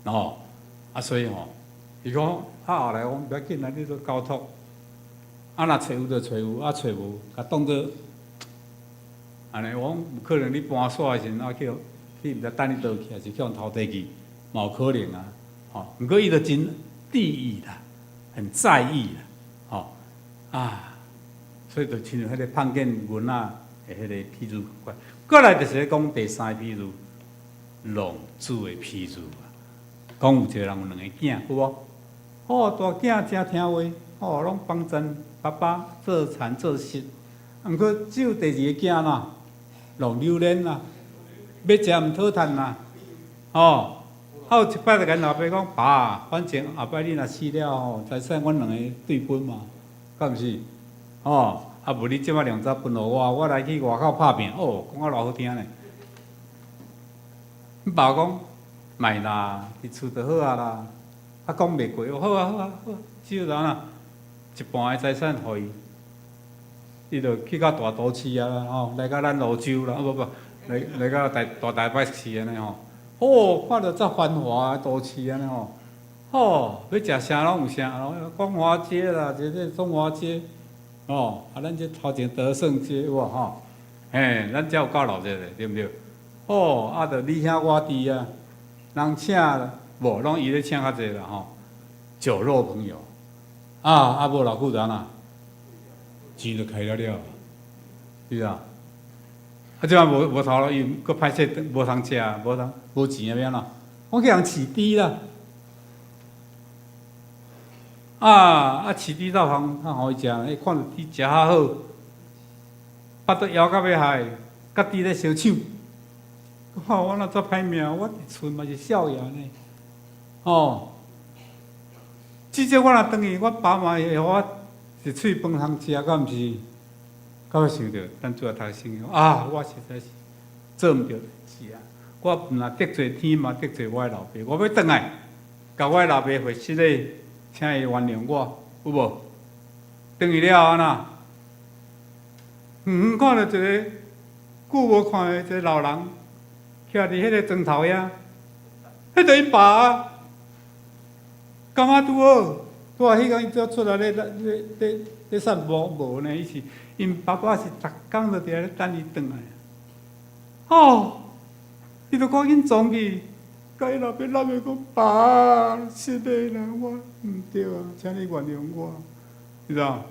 哦，啊，所以吼，伊讲后来我不要紧啦，你都交托。啊，若找有就找有，啊找无，甲当做安尼。我有可能你搬线的时阵，啊叫你毋知等你倒去，还是向头地去，嘛有可能啊。吼，毋过伊就真地意啦，很在意啦，吼啊，所以就亲像迄个碰见蚊仔的迄个譬喻款。过来就是咧讲第三个譬喻，浪子的譬喻啊。讲有一个人有两个囝，有无？大囝真听话，拢帮衬爸爸做田做事。毋过只有第二个囝啦，浪流连啦，要食毋讨趁啦，有一摆就甲老爸讲，爸，反正后摆你若死了吼，财产阮两个对分嘛，敢毋是？无你即摆两早分互我来去外口拍拼，讲啊偌好听呢。阮爸讲，卖啦，伫厝就好啊啦。讲袂过，好啊，只有人啊，一半的财产互伊，伊就去到大都市啊，来到咱泸州啦，来到大台北市安尼吼，看到遮繁华的都市安尼吼，要食啥拢有啥，光华街啦，这中华街，咱这头前德胜街有无咱遮有够闹热的，对毋对？就你兄我弟啊，人请无，拢伊咧请较济啦酒肉朋友，无偌久就哪，钱就开了，是啊。即摆无头路，伊佫歹势，无通食，无钱啊，要安怎？我去人饲猪啦，饲猪倒互伊食，看到猪食较好，巴肚枵到要害，甲猪咧相抢，我哪遮歹命，我伫厝嘛是少爷呢，至少我若转去，我爸妈会互我一喙饭通食，敢毋是？到尾想到，咱主要读圣我实在是做毋到代志啊！我若得罪天嘛，得罪我的老爸，我要转来，甲我的老爸会失礼，请伊原谅我，有无？转去了安那？看到一个久无看的一个老人，徛伫迄个砖头遐，迄个因爸啊，感觉拄好，拄迄个伊才出来咧散步无呢？伊是。因爸爸是逐工就伫咧等伊转来，伊就赶紧撞去，甲伊老爸揽下讲爸，失礼啦，我毋对啊，请你原谅我，是吧？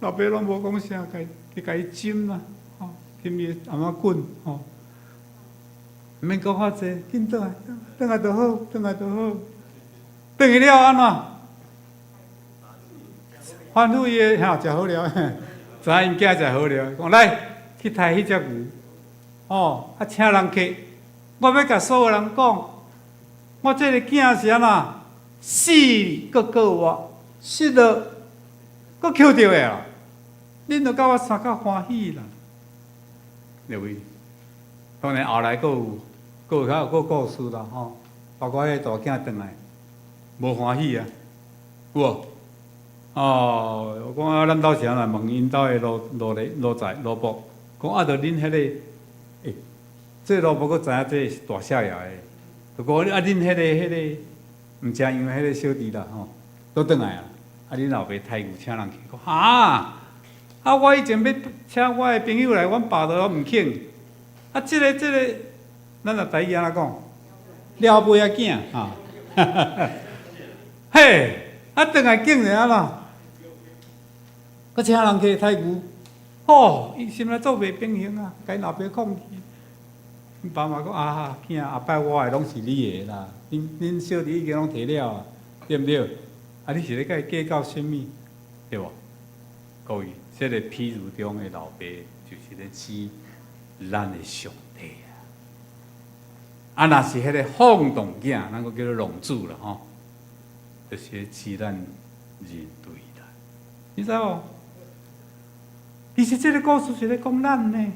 老爸拢无讲啥，甲伊斟啦，斟伊阿妈滚，毋免讲遐济，紧转来就好，转来就好，转去了安怎？反复伊个食好了。知影因囝食好了，讲来去抬迄只牛，请人客。我要甲所有人讲，我这个囝是安怎死搁告我，失了搁捡到的啦。恁着甲我相较欢喜啦。各位，当然后来搁有故事啦，包括迄个大囝转来，无欢喜啊，有无？我讲咱兜时啊，问因兜的罗伯，讲着恁迄个，这罗伯佫知影这是大少爷的，就讲恁迄个毋正样的迄个小弟啦，都转来啊，恁老爸太牛请人去，讲我以前要请我的朋友来，阮爸都毋肯，这个，咱着台语安怎讲？撩妹仔囝嘿，转来竟然安怎？佮请人去太牛，伊心内做袂平衡啊，甲因老爸抗议。因爸妈讲囝后摆我的拢是你的啦，恁小弟已经拢摕了啊，对毋对？你是咧甲伊计较啥物？对无？各位，这个譬喻中的老爸就是咧指咱的上帝啊。若是迄个放荡囝，咱佫叫做浪子啦，就是咧指咱人类啦。你知无？其实这个故事是咧讲咱呢，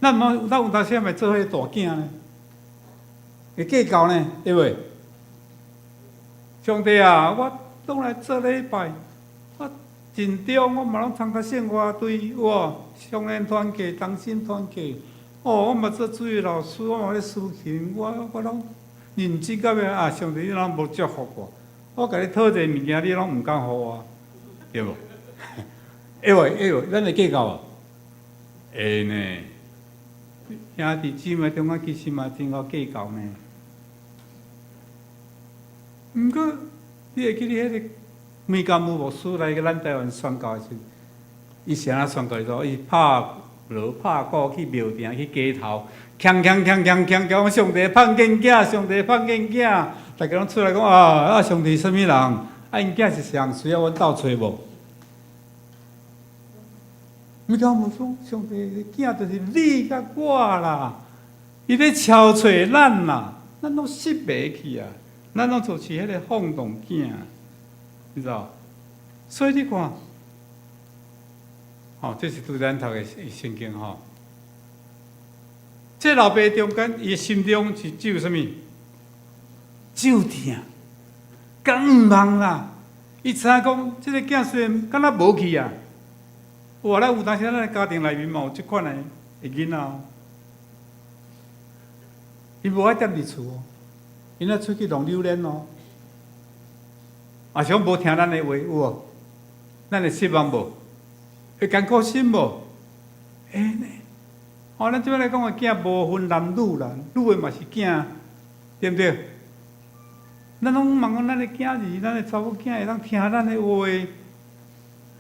咱有当时咪做迄个大囝呢，会计较呢，对袂？上帝啊，我拢来做礼拜，我尽忠，我嘛拢参加圣花队，少年团契、同心团契，我嘛做水老师，我嘛咧司琴，我拢认真到要上帝你拢无祝福我甲你讨一个物件，你拢毋敢互我，对无？会袂，咱会计较无？会呢。兄弟姊妹中间其实嘛真好计较呢。毋过，你会记得迄个美甘姆牧师来咱台湾宣教时，伊是安怎宣教说，伊拍锣拍鼓去庙埕去街头，锵讲上帝碰见囝，上帝碰见囝，大家拢出来讲上帝什么人？因囝是谁？需要阮斗找无？美甘姆说，上帝的囝就是你甲我啦，伊咧敲找咱啦，咱拢失袂去啊，咱拢就是迄个放荡囝，你知道？所以你看。这是拄咱读的圣经吼。这老爸中间，伊的心中是只有啥物？只有疼，敢毋茫啦。伊知影讲，这个囝虽然敢若无去啊，哇！咱有当时咱的家庭内面嘛有即款的囡仔，伊无爱踮伫厝哦，因仔出去弄榴莲哦，也是讲无听咱的话，有无？咱会失望无？会艰苦心无？会呢。咱即摆来讲个囝无分男女啦，女的嘛是囝，对不对？咱拢望讲咱的囝儿，咱的查某囝会当听咱的话，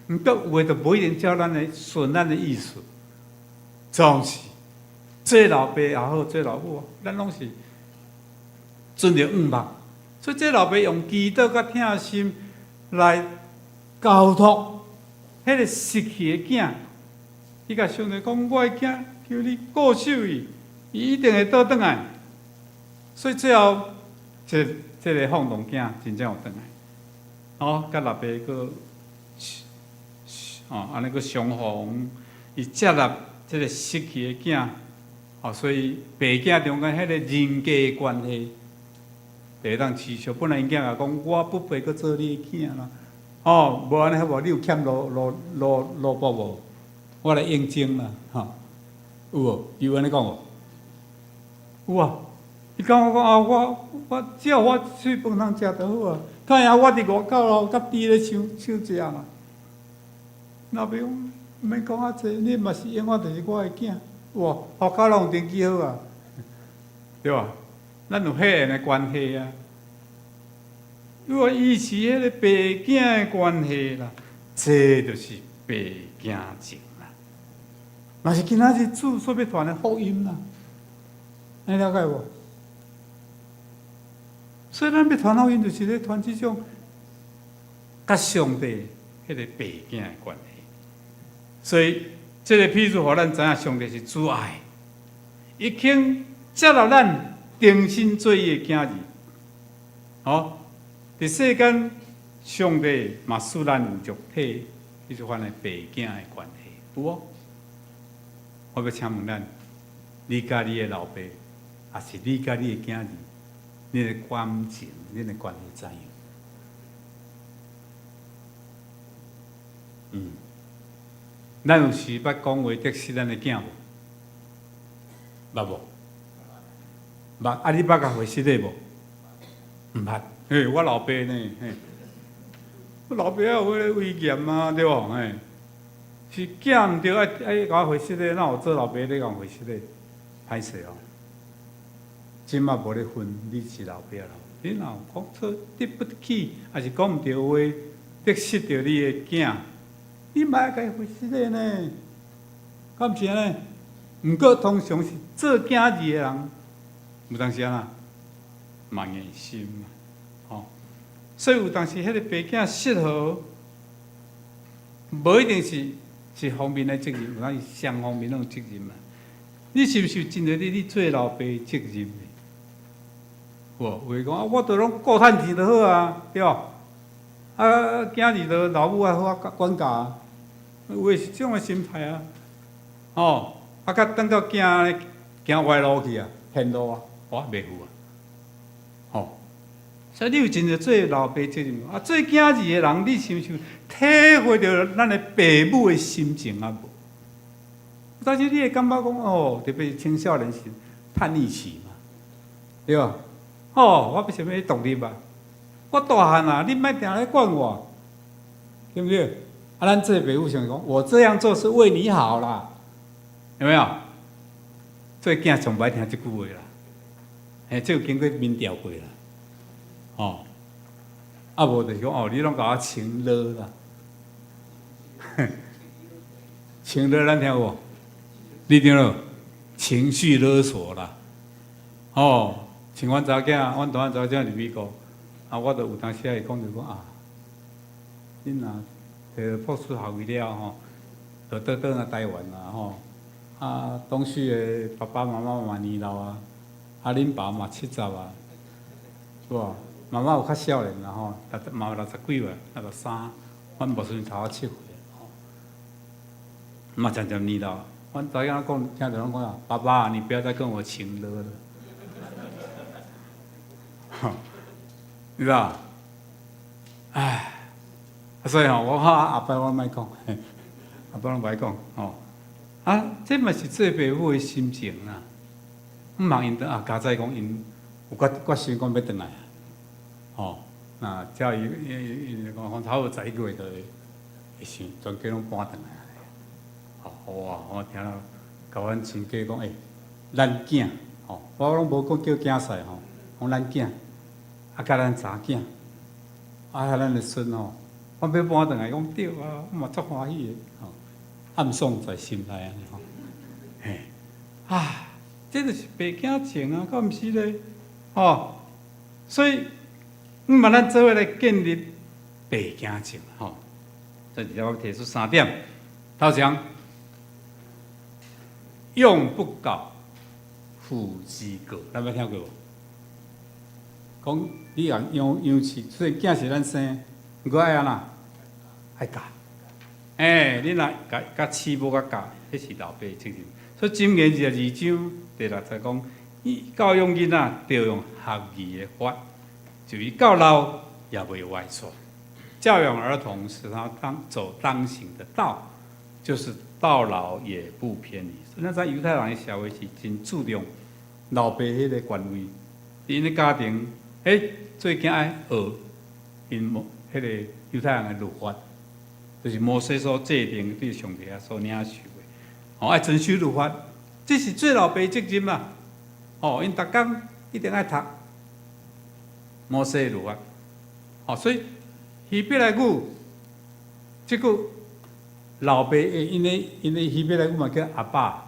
毋过话就无一定照咱的顺咱的意思。总是做老爸也好，做老母，咱拢是遵着愿望。所以这老爸用祈祷甲疼心来交托。迄个失去的囝，伊甲上帝讲：“我的囝，求你顾守伊，伊一定会倒转来。”所以最后，这个放荡囝真正有倒来。甲老爸个安尼个相逢，伊接纳这个失去的囝，所以爸囝中间迄个人格的关系，会当持续。本来因囝也讲：“我不配去做你的囝啦。”无安尼好无？你有欠萝卜无？我来应征啦，有无？有安尼讲无？有啊！伊讲我讲我只要我去饭堂食就好啊。看下我伫外口咯，甲弟咧抢食嘛。老爸讲，毋免讲遐济，你嘛是永远就是我的囝。哇，户口拢有登记好啊，对吧？咱有血缘的关系啊。如果伊是迄个爸囝的关系啦，这就是爸囝情啦。嘛是今仔日主所要传的福音啦，你了解无？所以咱要传福音，就是咧传这种甲上帝迄个爸囝的关系。所以这个譬如互咱知影，上帝是主爱，伊肯接纳咱重新做伊的囝儿，伫世间，上帝嘛使咱有肉体，迄种款的爸囝的关系，有无？我要请问咱，你甲你的老爸，还是你甲你的囝儿，你的感情、你的关系怎样？咱有时捌讲话得失咱的囝无？捌无？捌？你捌甲回失的无？毋捌。我老爸呢？我老爸也有迄个威严啊，对无？是囝毋对，爱甲我回失的，哪有做老爸咧甲我回失的？歹势哦，即马无咧分你是老爸啦。你若有讲错对不起，还是讲毋对话，得失着你的囝，你莫甲伊回失的呢？敢毋是安尼？毋过通常是做囝儿的人，有当时啊，嘛硬心嘛。所以有当时，迄个爸囝适合，无一定是方面的责任，有当是双方面那种责任嘛。你是毋是尽着你做老爸的责任？有讲我都拢顾趁钱就好啊，对吧？囝儿就老母爱好啊管教，有诶是这种的心态啊。甲等到囝行歪路去啊，偏路啊，我袂赴啊。所以你有尽着做老爸责任，做囝儿的人，你是毋是体会到咱的父母的心情啊？无？但是你会感觉讲，特别是青少年时叛逆期嘛，对吧？我为什么要独立啊？我大汉啊，你莫定来管我，对不对？咱做父母想讲，我这样做是为你好啦，有没有？做囝上歹听即句话啦。嘿，这有经过民调过啦。哦，啊无就是讲哦，你拢甲我情勒啦。情勒咱听过？你听了？情绪勒索啦。哦，像阮查某囝，阮大汉查某囝伫美国，啊，我都有当时会讲就讲啊，恁若博士学位了吼，就倒来台湾啦吼。啊，当时的爸爸妈妈嘛年老啊，啊，恁爸嘛70啊，是无？妈妈有较少年啦吼，嘛有60几岁，63，阮无算头7岁吼，嘛渐渐年老。阮早仔讲，听着拢讲啊，爸爸，你不要再跟我情勒了，你知道？唉，所以吼，我阿伯我莫讲，阿伯拢莫讲吼。啊，这嘛是做爸母的心情啦。毋茫因啊，家在讲因有决心讲要转来啊。吼，那只要伊讲差不多11个月就会想，全家拢搬转来。好啊，我听到甲阮亲家讲，咱囝吼，我拢无讲叫囝婿吼，讲咱囝，啊，甲咱查囝，啊，咱的孙吼，我要搬转来，讲对啊，我嘛足欢喜的吼。暗爽在心内安尼吼，嘿，啊，这就是爸囝情啊，敢毋是咧？吼，所以，嘛，咱做伙来建立爸囝情吼。这里我提出3点，头先，用不搞，父之过，咱捌听过无？讲你养饲，所以囝是咱生，我爱安那，爱教。你若甲饲无甲教，迄是老爸的责任。所以箴言22章第6节讲，教养囡仔要用合宜的法，就以到老也袂歪错。教养儿童，使他走当行的道，就是到老也不偏离。那在犹太人的社会是真注重老爸迄个权威，因的家庭，最惊爱学因迄个犹太人的律法。就是摩西所制定对上帝啊所领受的，爱遵守律法，这是做老爸的责任嘛。因逐工一定爱读摩西的律法，所以希伯来语这个老爸因的希伯来语嘛叫阿爸，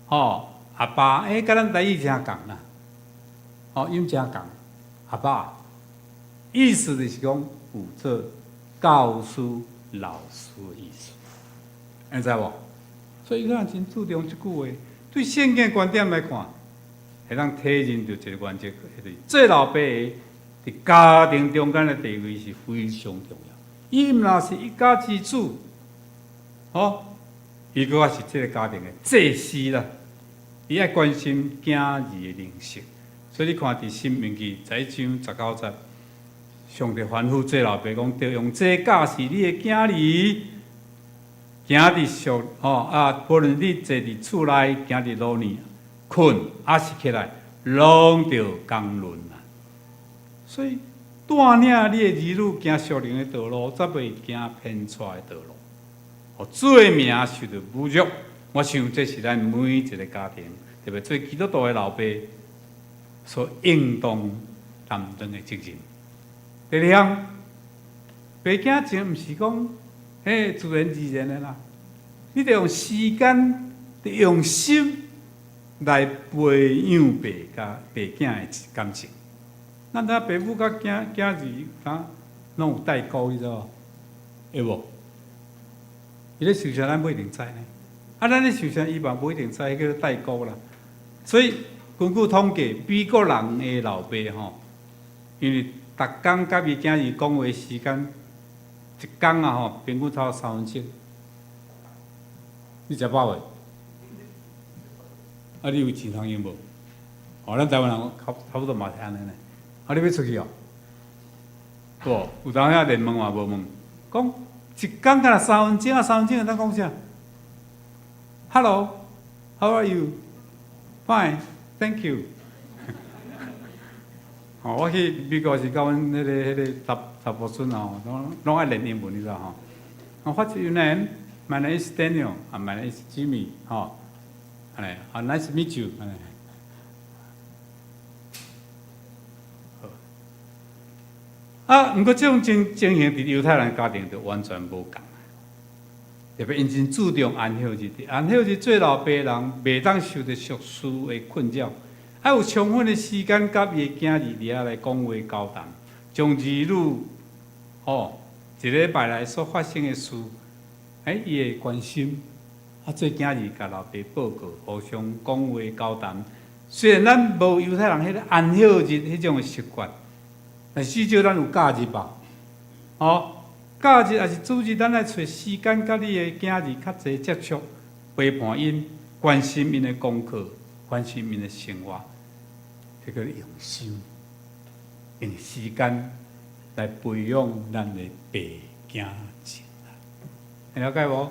阿爸甲咱台语真共啦，音真共，阿爸意思就是讲有做教师、老师的意思，你知无？所以有人真注重这句话。对圣经观点来看，会当体认到一个原则，就是做老爸的伫家庭中间的地位是非常重要。伊若是一家之主，伊搁是这个家庭的祭司啦，伊爱关心囝儿的灵性。所以你看伫《申命记》11章19节。上帝吩咐做老爸讲，要用这教示你的囝儿，行伫宿无论你坐伫厝内，行伫路呢，困还是起来，拢着共论啦。所以带领你的儿女行属灵的道路，则袂行偏差的道路。做名受到侮辱，我想这是咱每一个家庭，特别做基督徒的老爸所应当担当的责任。第二项，爸囝情毋是讲，自然而然的啦。你得用时间，得用心来培养爸囝的感情。咱爸母甲囝儿拢有代沟，你知道会无？伊咧受伤，咱不一定知呢。咱咧受伤，伊嘛不一定知，迄个代沟啦。所以根据统计，美国人的老爸因为逐工甲伊囝儿讲话时间，一工平均超3分钟。你食饱未？你有钱通用无？咱台湾人差不多嘛是安尼呢。你要出去哦？有当遐连问嘛无问，讲一工敢若3分钟3分钟会当讲啥 ？Hello, how are you? Fine, thank you. 我去美国是甲阮迄个查甫孙拢爱练英文，你知道What's your name? My name is Daniel. My name is Jimmy. 安尼，nice meet you， 安尼。毋过这种情形伫犹太人家庭就完全无共。特别因真注重安息日，安息日做老爸人袂当受到俗事的困扰，还有充分的时间，甲伊的囝儿伫遐来讲话交谈，将儿女一礼拜来所发生的事，伊会关心，做囝儿甲老爸报告，互相讲话交谈。虽然咱无犹太人迄个安息日迄种的习惯。但至少咱有假日吧，假日也是主日，咱来找时间，甲你的囝儿较侪接触，陪伴因，关心因的功课，关心因的生活，这个用心，用时间来培养咱的爸囝情啦，了解无？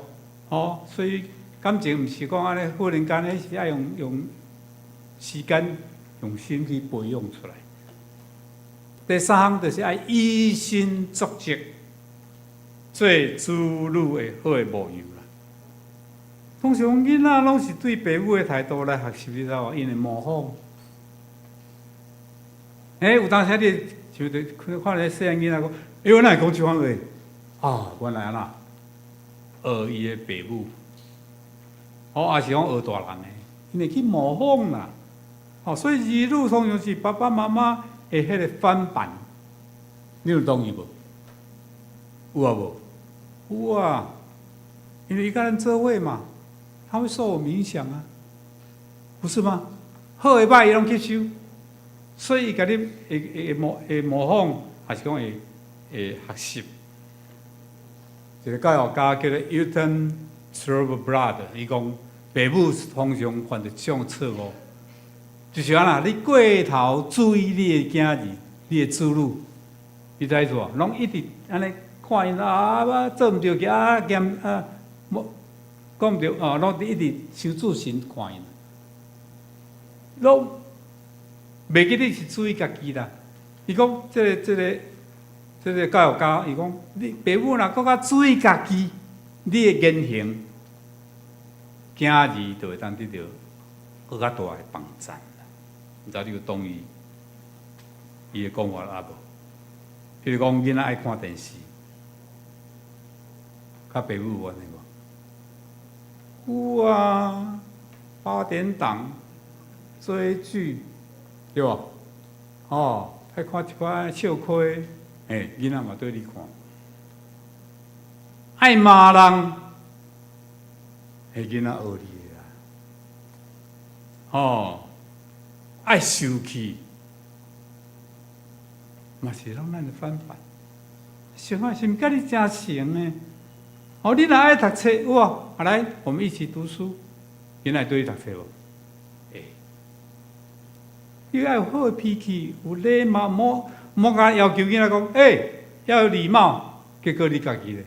所以感情毋是讲安尼忽然间，迄是爱用时间、用心去培养出来。第三项就是爱以身作则，做子女的好的模样啦。通常囡仔拢是对父母的态度来学习，你知道无？因会模仿。有当时你像看咧细汉囡仔讲，我哪会讲这番话？原来安那学伊的父母，也是讲学大人的，因会去模仿啦。所以儿女通常是爸爸妈妈的迄个翻版，你有同意无？有啊无？有啊，因为伊甲咱做伙嘛，他会受我影响啊，不是吗？好诶歹伊拢吸收，所以伊甲你会模仿，还是讲会学习。一个教育家叫做 Hilton Throbblood， 伊讲父母通常犯着这种错误。就是安那，你过头注意你的囝儿、你的子女，你知做？拢一直安尼看因做唔对去嫌讲唔对拢一直伤自心看因，拢袂记你是注意家己啦。伊讲这个教育家，伊讲你父母若搁较注意家己，你的言行，囝儿就会当得到搁较大的帮助。毋知你有同意伊的讲法啊无？譬如讲，囡仔爱看电视，甲父母有安尼无？有啊，8点档追剧，对无？爱看一寡笑亏，囡仔嘛对你看。爱骂人，囡仔学你啦。爱生气，嘛是拢咱的反叛。想啊，是毋甲你真成呢？你若爱读册，来，我们一起读书。囡仔对你读册无？你要有好的脾气，有礼貌，莫甲要求囡仔讲，要有礼貌。结果你家己咧，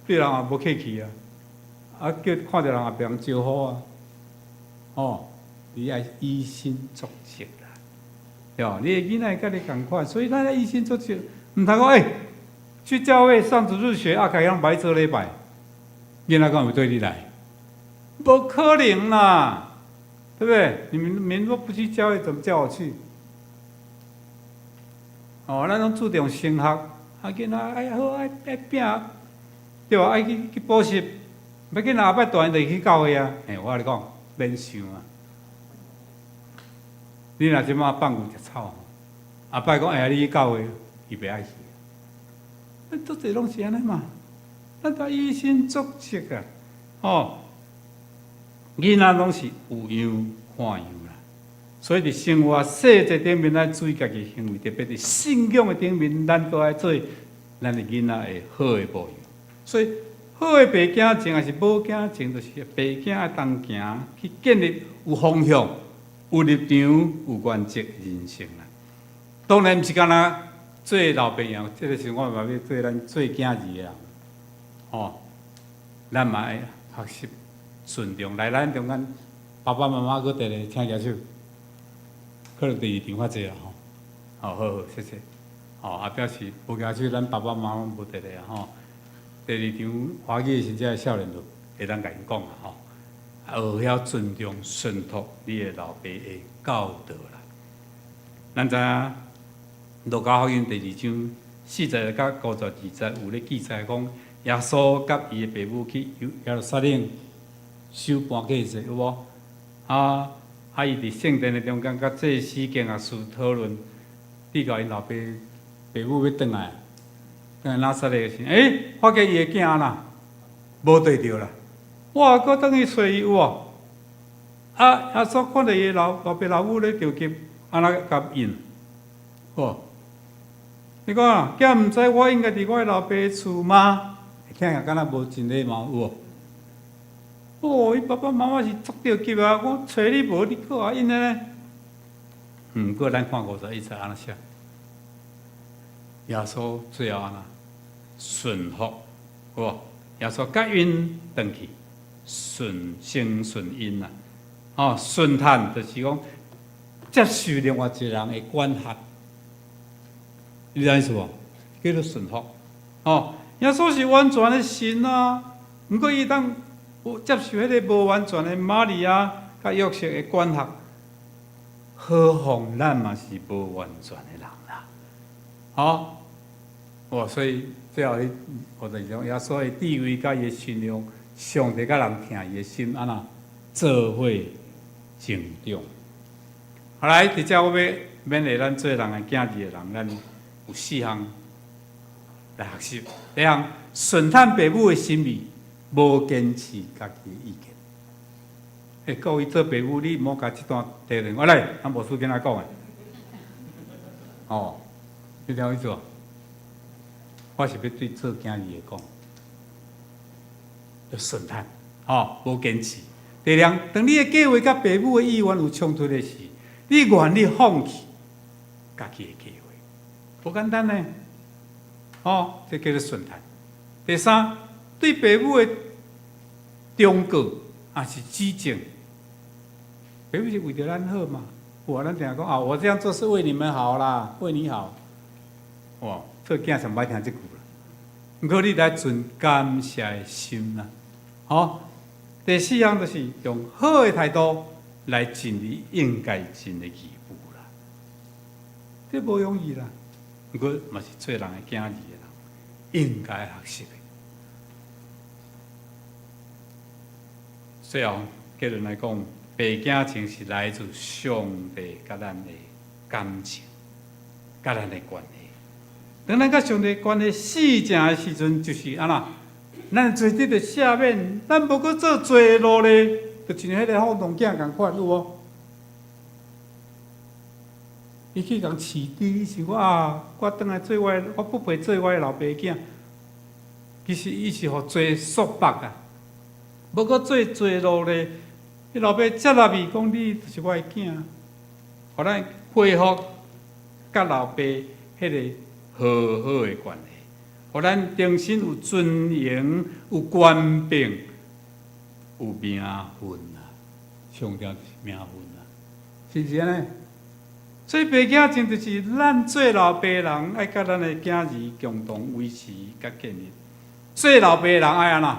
对人也无客气啊，叫看到人也别人招呼啊，你爱以身作则啦，对吧？你的囡仔甲你同款，所以咱要以身作则，唔通讲去教会上主日学开样白做礼拜，囡仔敢会对你来？不可能啦，对不对？你们若不去教会，怎么叫我去？咱拢注重升学，囡仔爱好爱拼，对吧？爱去补习，要囡仔后摆大汉就去教会啊。我跟你讲，免想啊。你若即马放牛食草，后摆讲你去教会，伊袂爱去。咱做侪拢是安尼嘛，咱得以身作则啊！囡仔拢是有样看样啦，所以伫生活细节顶面，咱注意家己行为，特别伫信仰的顶面，咱都爱做咱的囡仔的好的模样。所以好的爸囝情还是某囝情，就是爸囝爱同行，去建立有方向。有立场、有原则人生啦。当然，毋是干那做老朋友，这个是我嘛要做咱做囝儿的人。咱嘛爱学习顺从，来咱中间爸爸妈妈搁伫咧请举手，可能第二场较济啦好，谢谢。也表示无举手，咱爸爸妈妈无伫咧第二场华语的时阵，少年就会当甲因讲啦学晓尊重、顺服你的老爸的教导啦。咱知影《路加福音》第2章40到52节有咧记载讲，耶稣甲伊的爸母去耶路撒冷守半假日，有无？伊伫圣殿的中间，甲祭司经学士讨论，你甲因老爸母要转来拿撒勒的时，发觉伊的囝啦，无对着啦，哇，搁等去找伊有无？耶稣看到伊老爸老母咧着急，安那甲应，哦。你讲啊，囝毋知我应该伫我老爸的厝吗？囝也敢若无真礼貌，有无？哦，伊爸爸妈妈是足着急啊！我找你无，你搁啊因呢？毋过咱看51节安那写，耶稣最后安那顺服，有无？耶稣甲因转去，顺因啦。顺探就是讲接受另外一个人的管辖。你知影意思无？叫做顺服。耶稣是完全的神啊，毋过伊当接受迄个无完全的玛利亚甲约瑟的管辖，何况咱嘛是无完全的人啦。所以最后你我就讲，耶稣的地位甲伊的信仰，上帝甲人听伊的心安那做伙成长。后来，直接我要勉励咱做人的囝儿的人，咱有4项来学习。第一项，顺探父母的心意，无坚持家己的意见。各位做父母，你莫甲这段提lên，我来，咱无事跟他讲的。你听我意思无？我是要对做囝儿的讲，要顺探，无坚持。第二，当你的计划甲父母的意愿有冲突的时，你愿意放弃家己的计划，不简单呢。这叫做顺探。第三，对父母的忠告也是指正，父母是为着咱好嘛。咱定讲我这样做是为你们好啦，为你好。做囝上歹听这句啦。不过你来存感谢的心啦。第4项就是用好的态度来尽你应该尽的义务啦。这无容易啦，不过嘛是做人的囝儿的人应该学习的。最后结论来讲，爸囝情是来自上帝甲咱的感情，甲咱的关系。当咱甲上帝关系死正的时阵，就是安那。咱做得着赦免，咱无搁做罪路咧，就像迄个放荡囝共款，有无？伊去共饲猪，想讲我转来做我不配做我的老爸囝。其实伊是互罪束缚啊，无搁做罪路咧。迄老爸接纳伊，讲你就是我的囝，互咱恢复甲老爸迄个和好的关系。互咱重新有尊严、有权柄、有名分啊！上吊就是名分啊，是不是安尼？所以爸囝情就是咱做老爸人，爱甲咱的囝儿共同维持甲建立。做老爸人爱安那？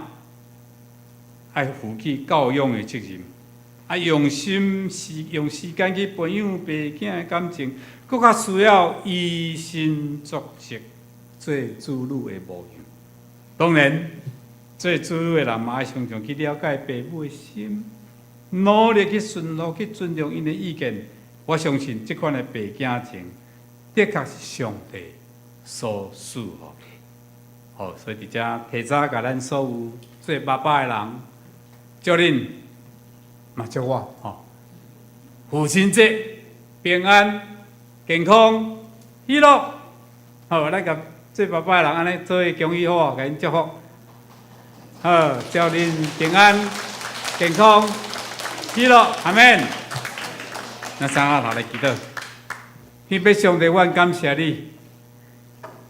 爱负起教养的责任，用时间去培养爸囝的感情，更较需要以身作则。做子女的模样，当然，做子女的人嘛爱常常去了解父母的心，努力去顺服、去尊重因的意见。我相信这款的爸囝情，的确是上帝所赐予的。所以伫遮提早甲咱所有做爸爸的人，祝恁嘛祝我父亲节平安、健康、喜乐。咱甲做爸爸的人，安尼做伙恭喜好，甲因祝福。祝恁平安、健康、喜乐，阿们。咱三下头来祈祷。天父上帝，阮感谢你，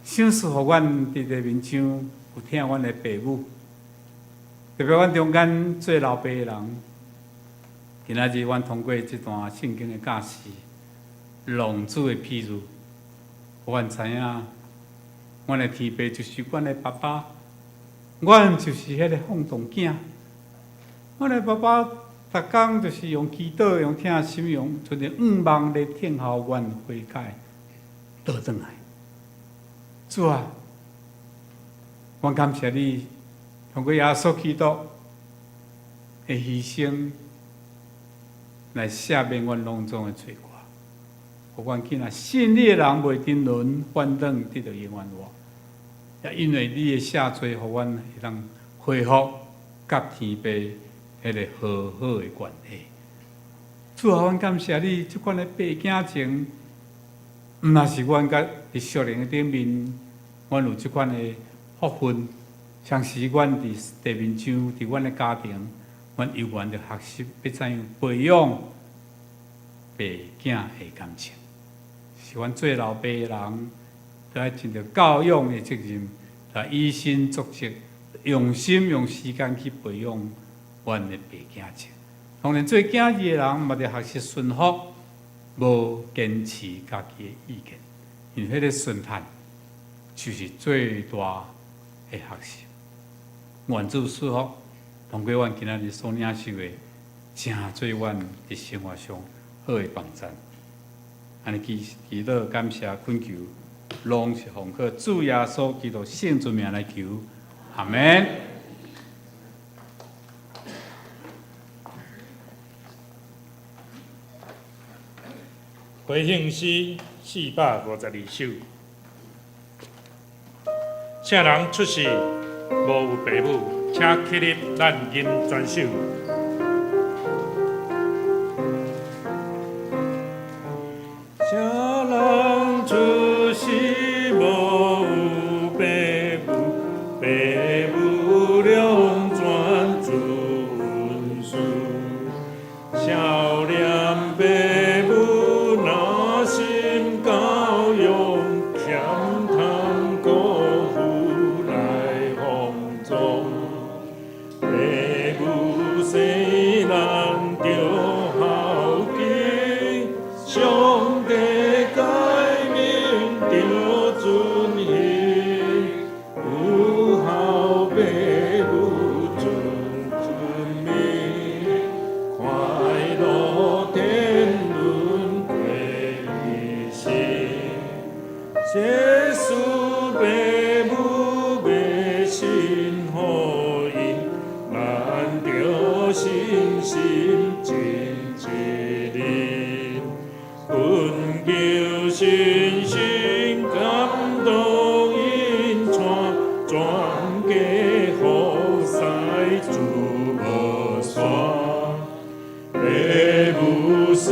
赏赐互阮伫个面上有听阮的父母，特别阮中间做老爸的人，今仔日阮通过这段圣经的教示，浪子的譬喻，阮知影。阮的天父就是阮的爸爸，阮就是迄个放荡囝。阮的爸爸逐工就是用祈祷、用听心、用存着望咧听候阮悔改倒转来。主啊，我感谢你，通过耶稣基督的牺牲来赦免阮拢总的罪过，互阮囝仔信你的人袂沉沦，反倒得到永远活。也因为你的赦罪，互阮会当恢复甲天父迄个和好的关系。主啊，阮感谢你，即款的白镜情，毋若是阮甲伫属灵的顶面，阮有即款的福分，像是阮伫地面上，伫阮的家庭，阮永远着学习要怎样培养爸囝的感情。是阮做老爸的人，都爱尽着教养的责任，来以身作则，用心用时间去培养阮的爸囝情。当然，做囝儿的人嘛，得学习顺服，无坚持家己的意见，因为迄个顺服就是最大的学习。愿主赐福，通过阮今仔日所领受的，真做阮伫生活上好的帮助。安尼祈祷、感谢、恳求，拢是奉靠主耶稣基督圣之名来求，阿门。回应诗452首，请人出世无有爸母，请起立，咱吟全首。请人出世无有爸母，爸母两全准许，少年爸母若心教养，欠通辜负来放纵，爸母生人着孝敬，上帝改名着尊敬，有孝爸母尊名，快乐天伦归于心。耶稣爸母的心互因，咱着信心尽一人，恳求信心感动因传，全家福塞主无山。爸母是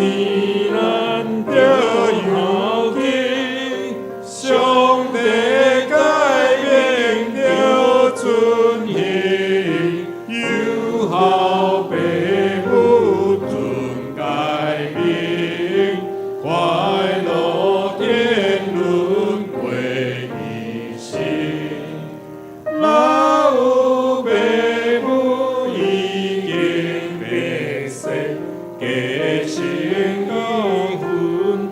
咱着孝敬，上帝改名着尊敬，有孝爸母尊改名，快乐天伦归于心。老有爸母已经白逝，家成已分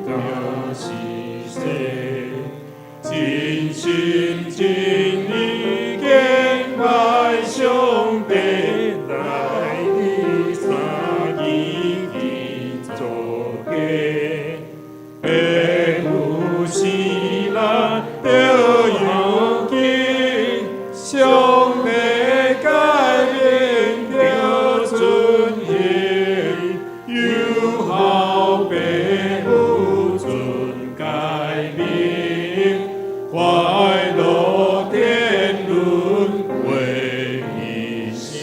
着是世，真心真意敬拜上帝，来日三义义做家。爸母是咱着孝敬，上帝改名着尊敬，有孝爸母尊改名，快乐天伦归于心。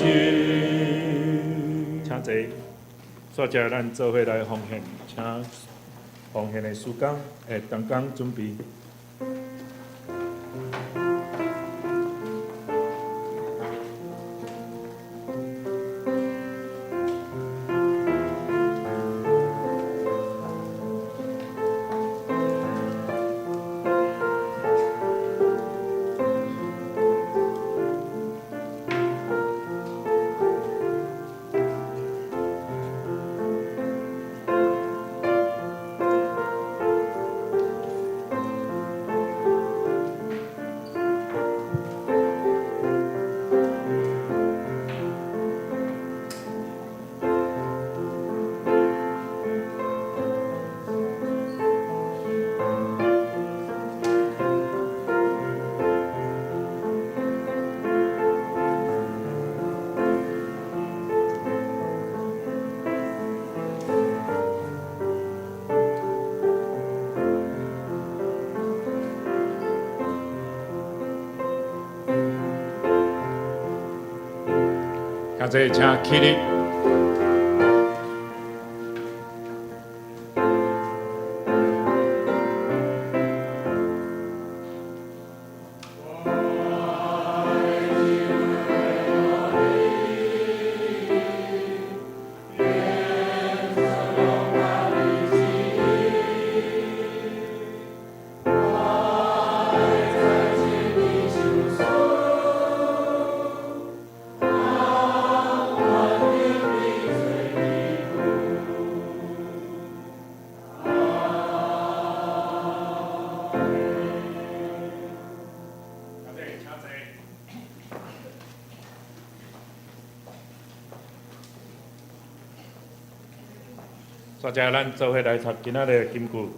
请坐，煞遮咱做伙来奉献，请奉献的时间会当工准备。感谢，请起立。大家咱做伙来读今仔日的金句。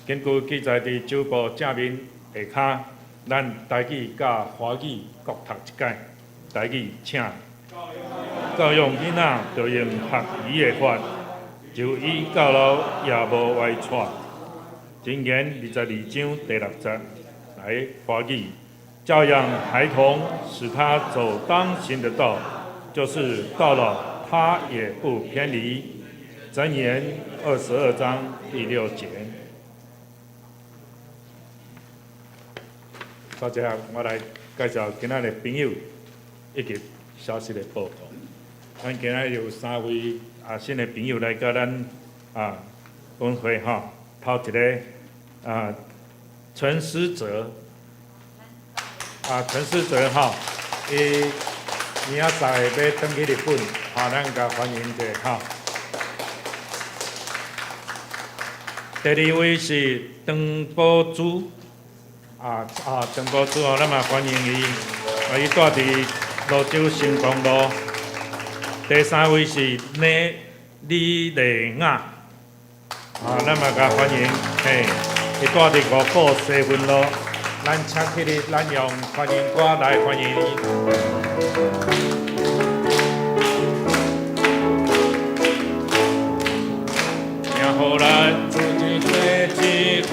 金句记载伫周报正面下骹，咱台语甲华语各读一解。台语请教育囡仔着用学语的法，就医到老也无歪错。箴言22章第6节，来华语教养孩童，使他走当行的道，就是到老他也不偏离。箴言22章第6节。大家，我来介绍今仔日朋友以及消息的报告。咱今仔有3位新的朋友来甲咱分会吼。头一个陈思哲陈思哲吼，伊明仔载要登去日本，咱甲欢迎者吼。第2位是邓宝珠，邓宝珠咱嘛欢迎伊，伊住伫泸州新光路。第3位是李丽雅，咱嘛甲欢迎，伊住伫5股西分路。咱请起立，咱用欢迎歌来欢迎伊。互咱自己做一伙，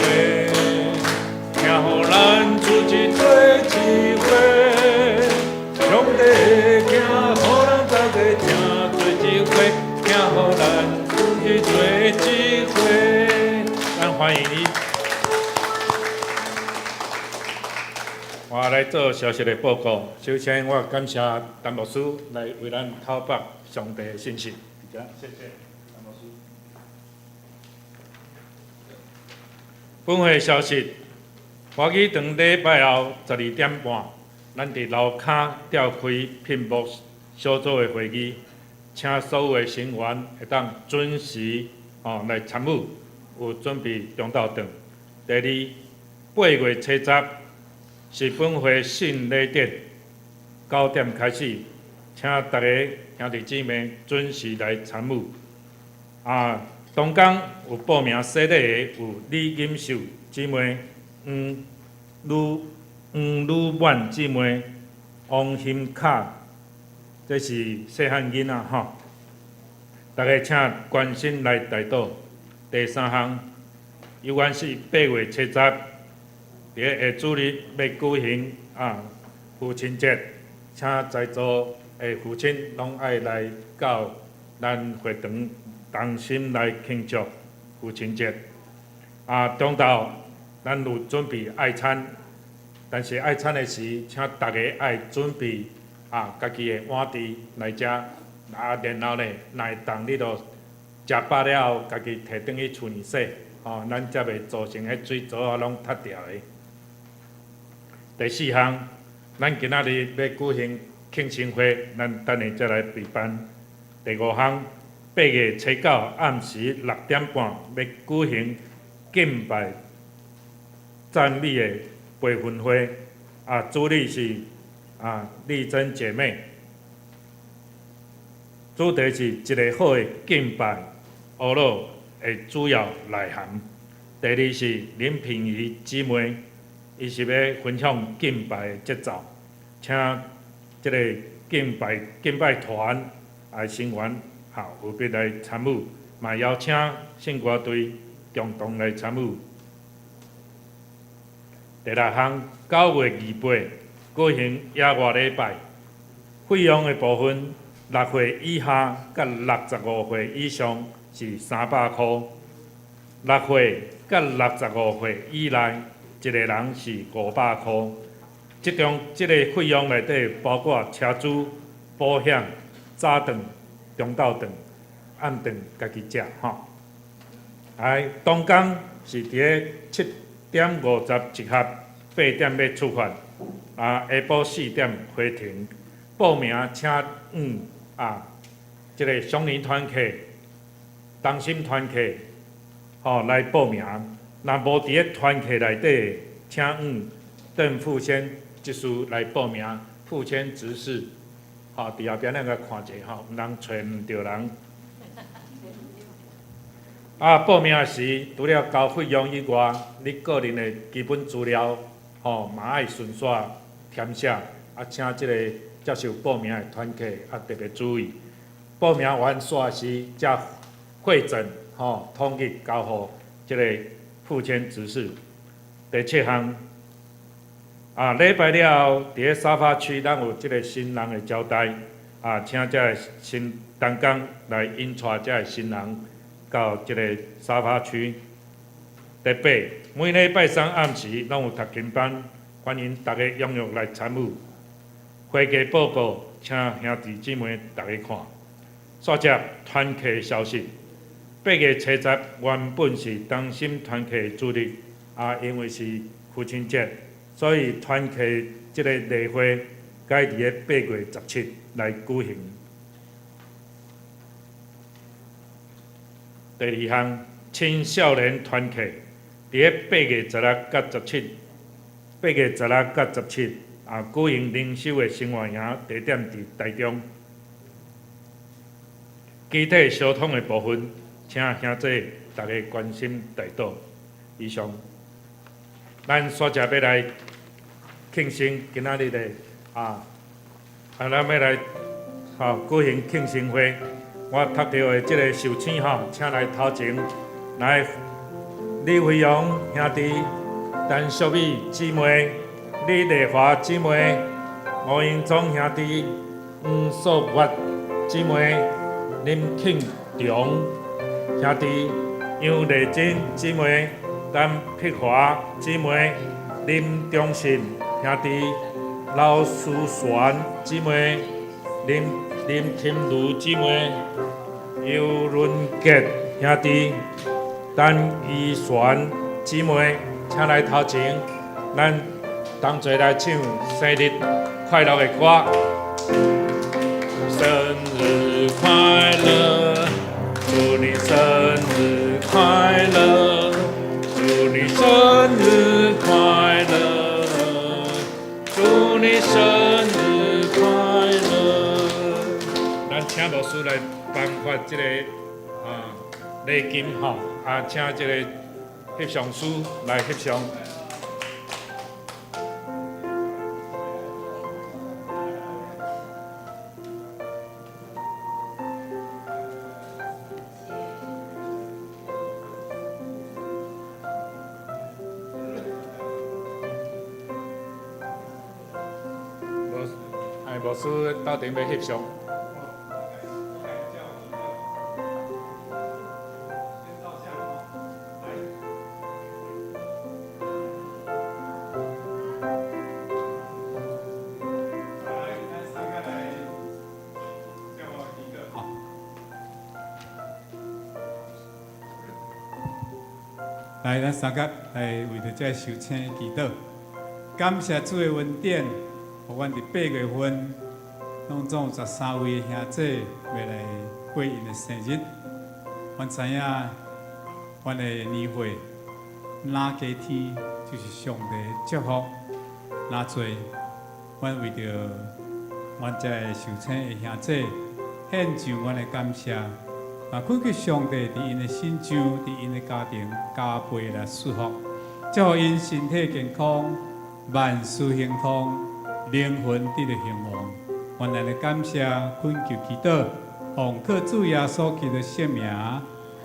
听互咱自己做一伙，上帝听，互咱大家听做一伙，听互咱自己做一伙。咱欢迎你。我来做消息的报告。首先，我感谢陈牧师来为咱讨白上帝的信息。谢谢。本会消息：华语堂礼拜后12点半，咱伫楼骹召开聘牧小组的会议，请所有的成员会当准时来参与，有准备中昼顿。第2，8月初10是本会信礼典，9点开始，请大家兄弟姊妹准时来参与。当天有报名洗礼的有李锦秀姊妹、吕婉姊妹、王欣卡，这是细汉囡仔吼。大家请关心来台岛。第3项，有关是8月初10，伫下主日要举行父亲节，请在座的父亲拢爱来到咱会堂。同心来庆祝父亲节。中昼咱有准备爱餐，但是爱餐的时，请大家爱准备家己的碗箸来食。然后呢，若会当你著食饱了后，家己摕转去厝里洗，咱才袂造成迄水槽拢塌掉的。第4项，咱今仔日要举行庆生会，咱等下才来备办。第5项。8月初9暗时6点半要举行敬拜赞美的培训会，主理是丽珍姐妹，主题是一个好的敬拜娱乐的主要内涵。第2是林品仪姊妹，伊是要分享敬拜的节奏，请这个敬拜团成员。有别来参与，嘛邀请圣歌队共同来参与。第6项，9月28举行野外礼拜，费用的部分，6岁以下甲65岁以上是300块，6岁甲65岁以内一个人是500块。即个费用内底包括车资、保险、早顿、中昼顿、暗顿家己食吼。当天是伫个7:51合，8点要出发，下晡4点回程。报名请即个双年团客、同心团客来报名。若无伫个团客内底，请邓富先即事来报名，富谦执事，伫后边咱个看者毋通找毋着人。报名时除了交费用以外，你个人的基本资料嘛爱顺续填写，请即个接受报名的团客特别注意。报名完煞时，才汇整统一交互即个富谦执事。第7项。礼拜了，伫个沙发区，咱有即个新人的招待，请这个新同工来引带这个新人到即个沙发区。第8，每礼拜3暗时，拢有读经班，欢迎大家踊跃来参与。会议报告，请兄弟姊妹大家看。煞接团客消息，8月初10原本是同心团客主日，因为是父亲节。所以团客即个例会该伫个8月17来举行。第2项，青少年团客伫个8月16甲17，8月16甲17举行灵修的生活营，地点伫台中。具体相通的部分，请兄弟大家关心带到。以上，咱煞接要来。庆生今仔日的咱要来举行庆生会。我读到的即个受请请来头前来李辉荣兄弟、陈淑美姊妹、李丽华姊妹、吴英忠兄弟、黄素月姊妹、林庆忠兄弟、杨丽珍姊妹、陈碧华姊妹、林忠信兄弟、刘思璇姊妹、林天如姊妹、尤伦杰兄弟、陈怡璇姊妹，请来头前，咱同齐来唱生日快乐的歌。生日快乐，祝你生日快乐，祝你生日快乐。祝你生日快乐！咱请牧师来颁发这个礼金请这个翕相师来翕相。牧师到顶要翕相。来，咱三甲来为着这受请祈祷，感谢主的恩典。互阮伫8月份，拢总有13位兄姐要来过因的生日。阮知影，阮的年会哪几天就是上帝祝福哪多，阮为着阮这受请的兄姐献上阮的感谢，也恳求上帝伫因的心上，伫因的家庭加倍来赐福，祝福因身体健康，万事兴丰。灵魂得到兴旺，阮来感谢，恳求祈祷，奉靠主耶稣基督圣名，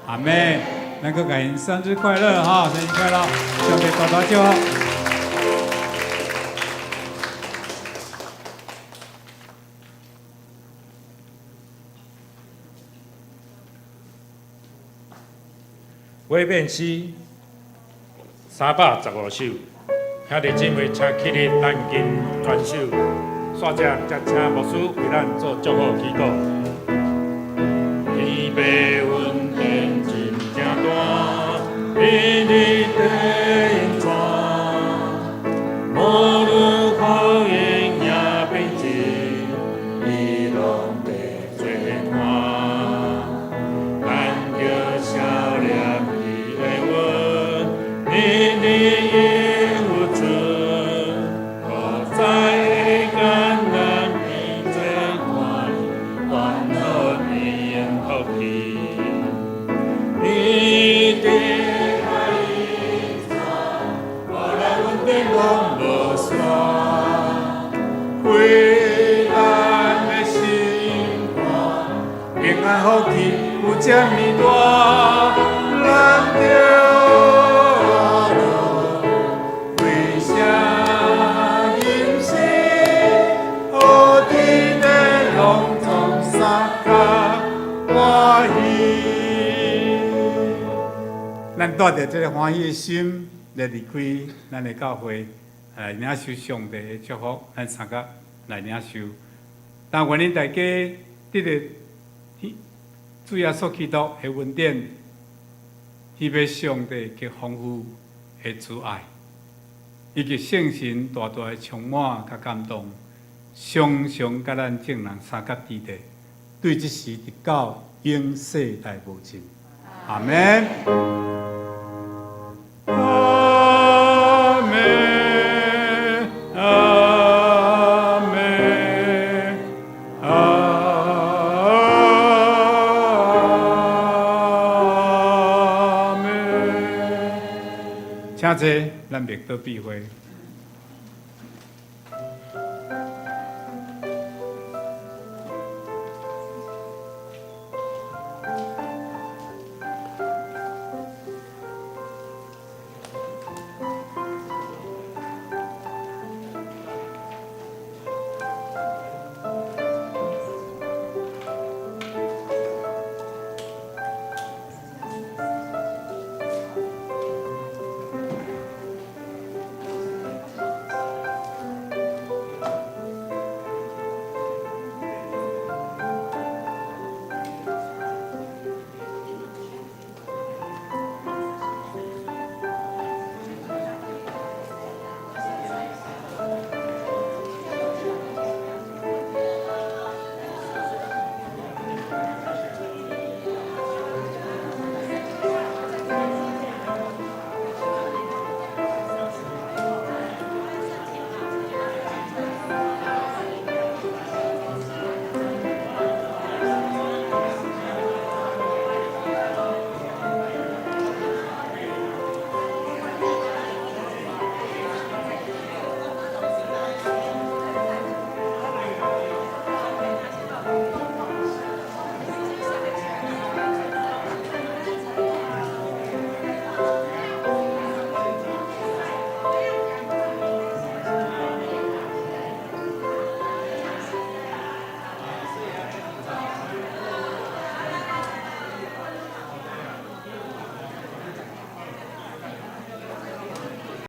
阿门。咱个祝因生日快乐哈，生日快乐，上帝大大祝福。画面诗315首，兄弟姊妹，请起立，咱今专首。煞者，则请牧师为咱做祝福祈祷。天白云天真正大，日日地转，无论好运也变质，伊拢袂做看。咱着少念伊的话，日日应有存，好在会感恩伊做看，烦恼免好去。你的爱意我来阮的拢无散，归咱的心肝，平安福气有这么大，咱着为啥因世，好天的拢总三甲欢喜。咱带着这个欢喜的心来离开咱的教会，来领受上帝的祝福，咱三甲来领受。但愿恁大家得到主耶稣基督的恩典，希望上帝给丰富的慈爱，以及圣神大大的充满甲感动，常常甲咱众人三甲之地，对这事直到永世代无尽。阿门。阿门。阿门。阿门。请坐，咱默祷闭会。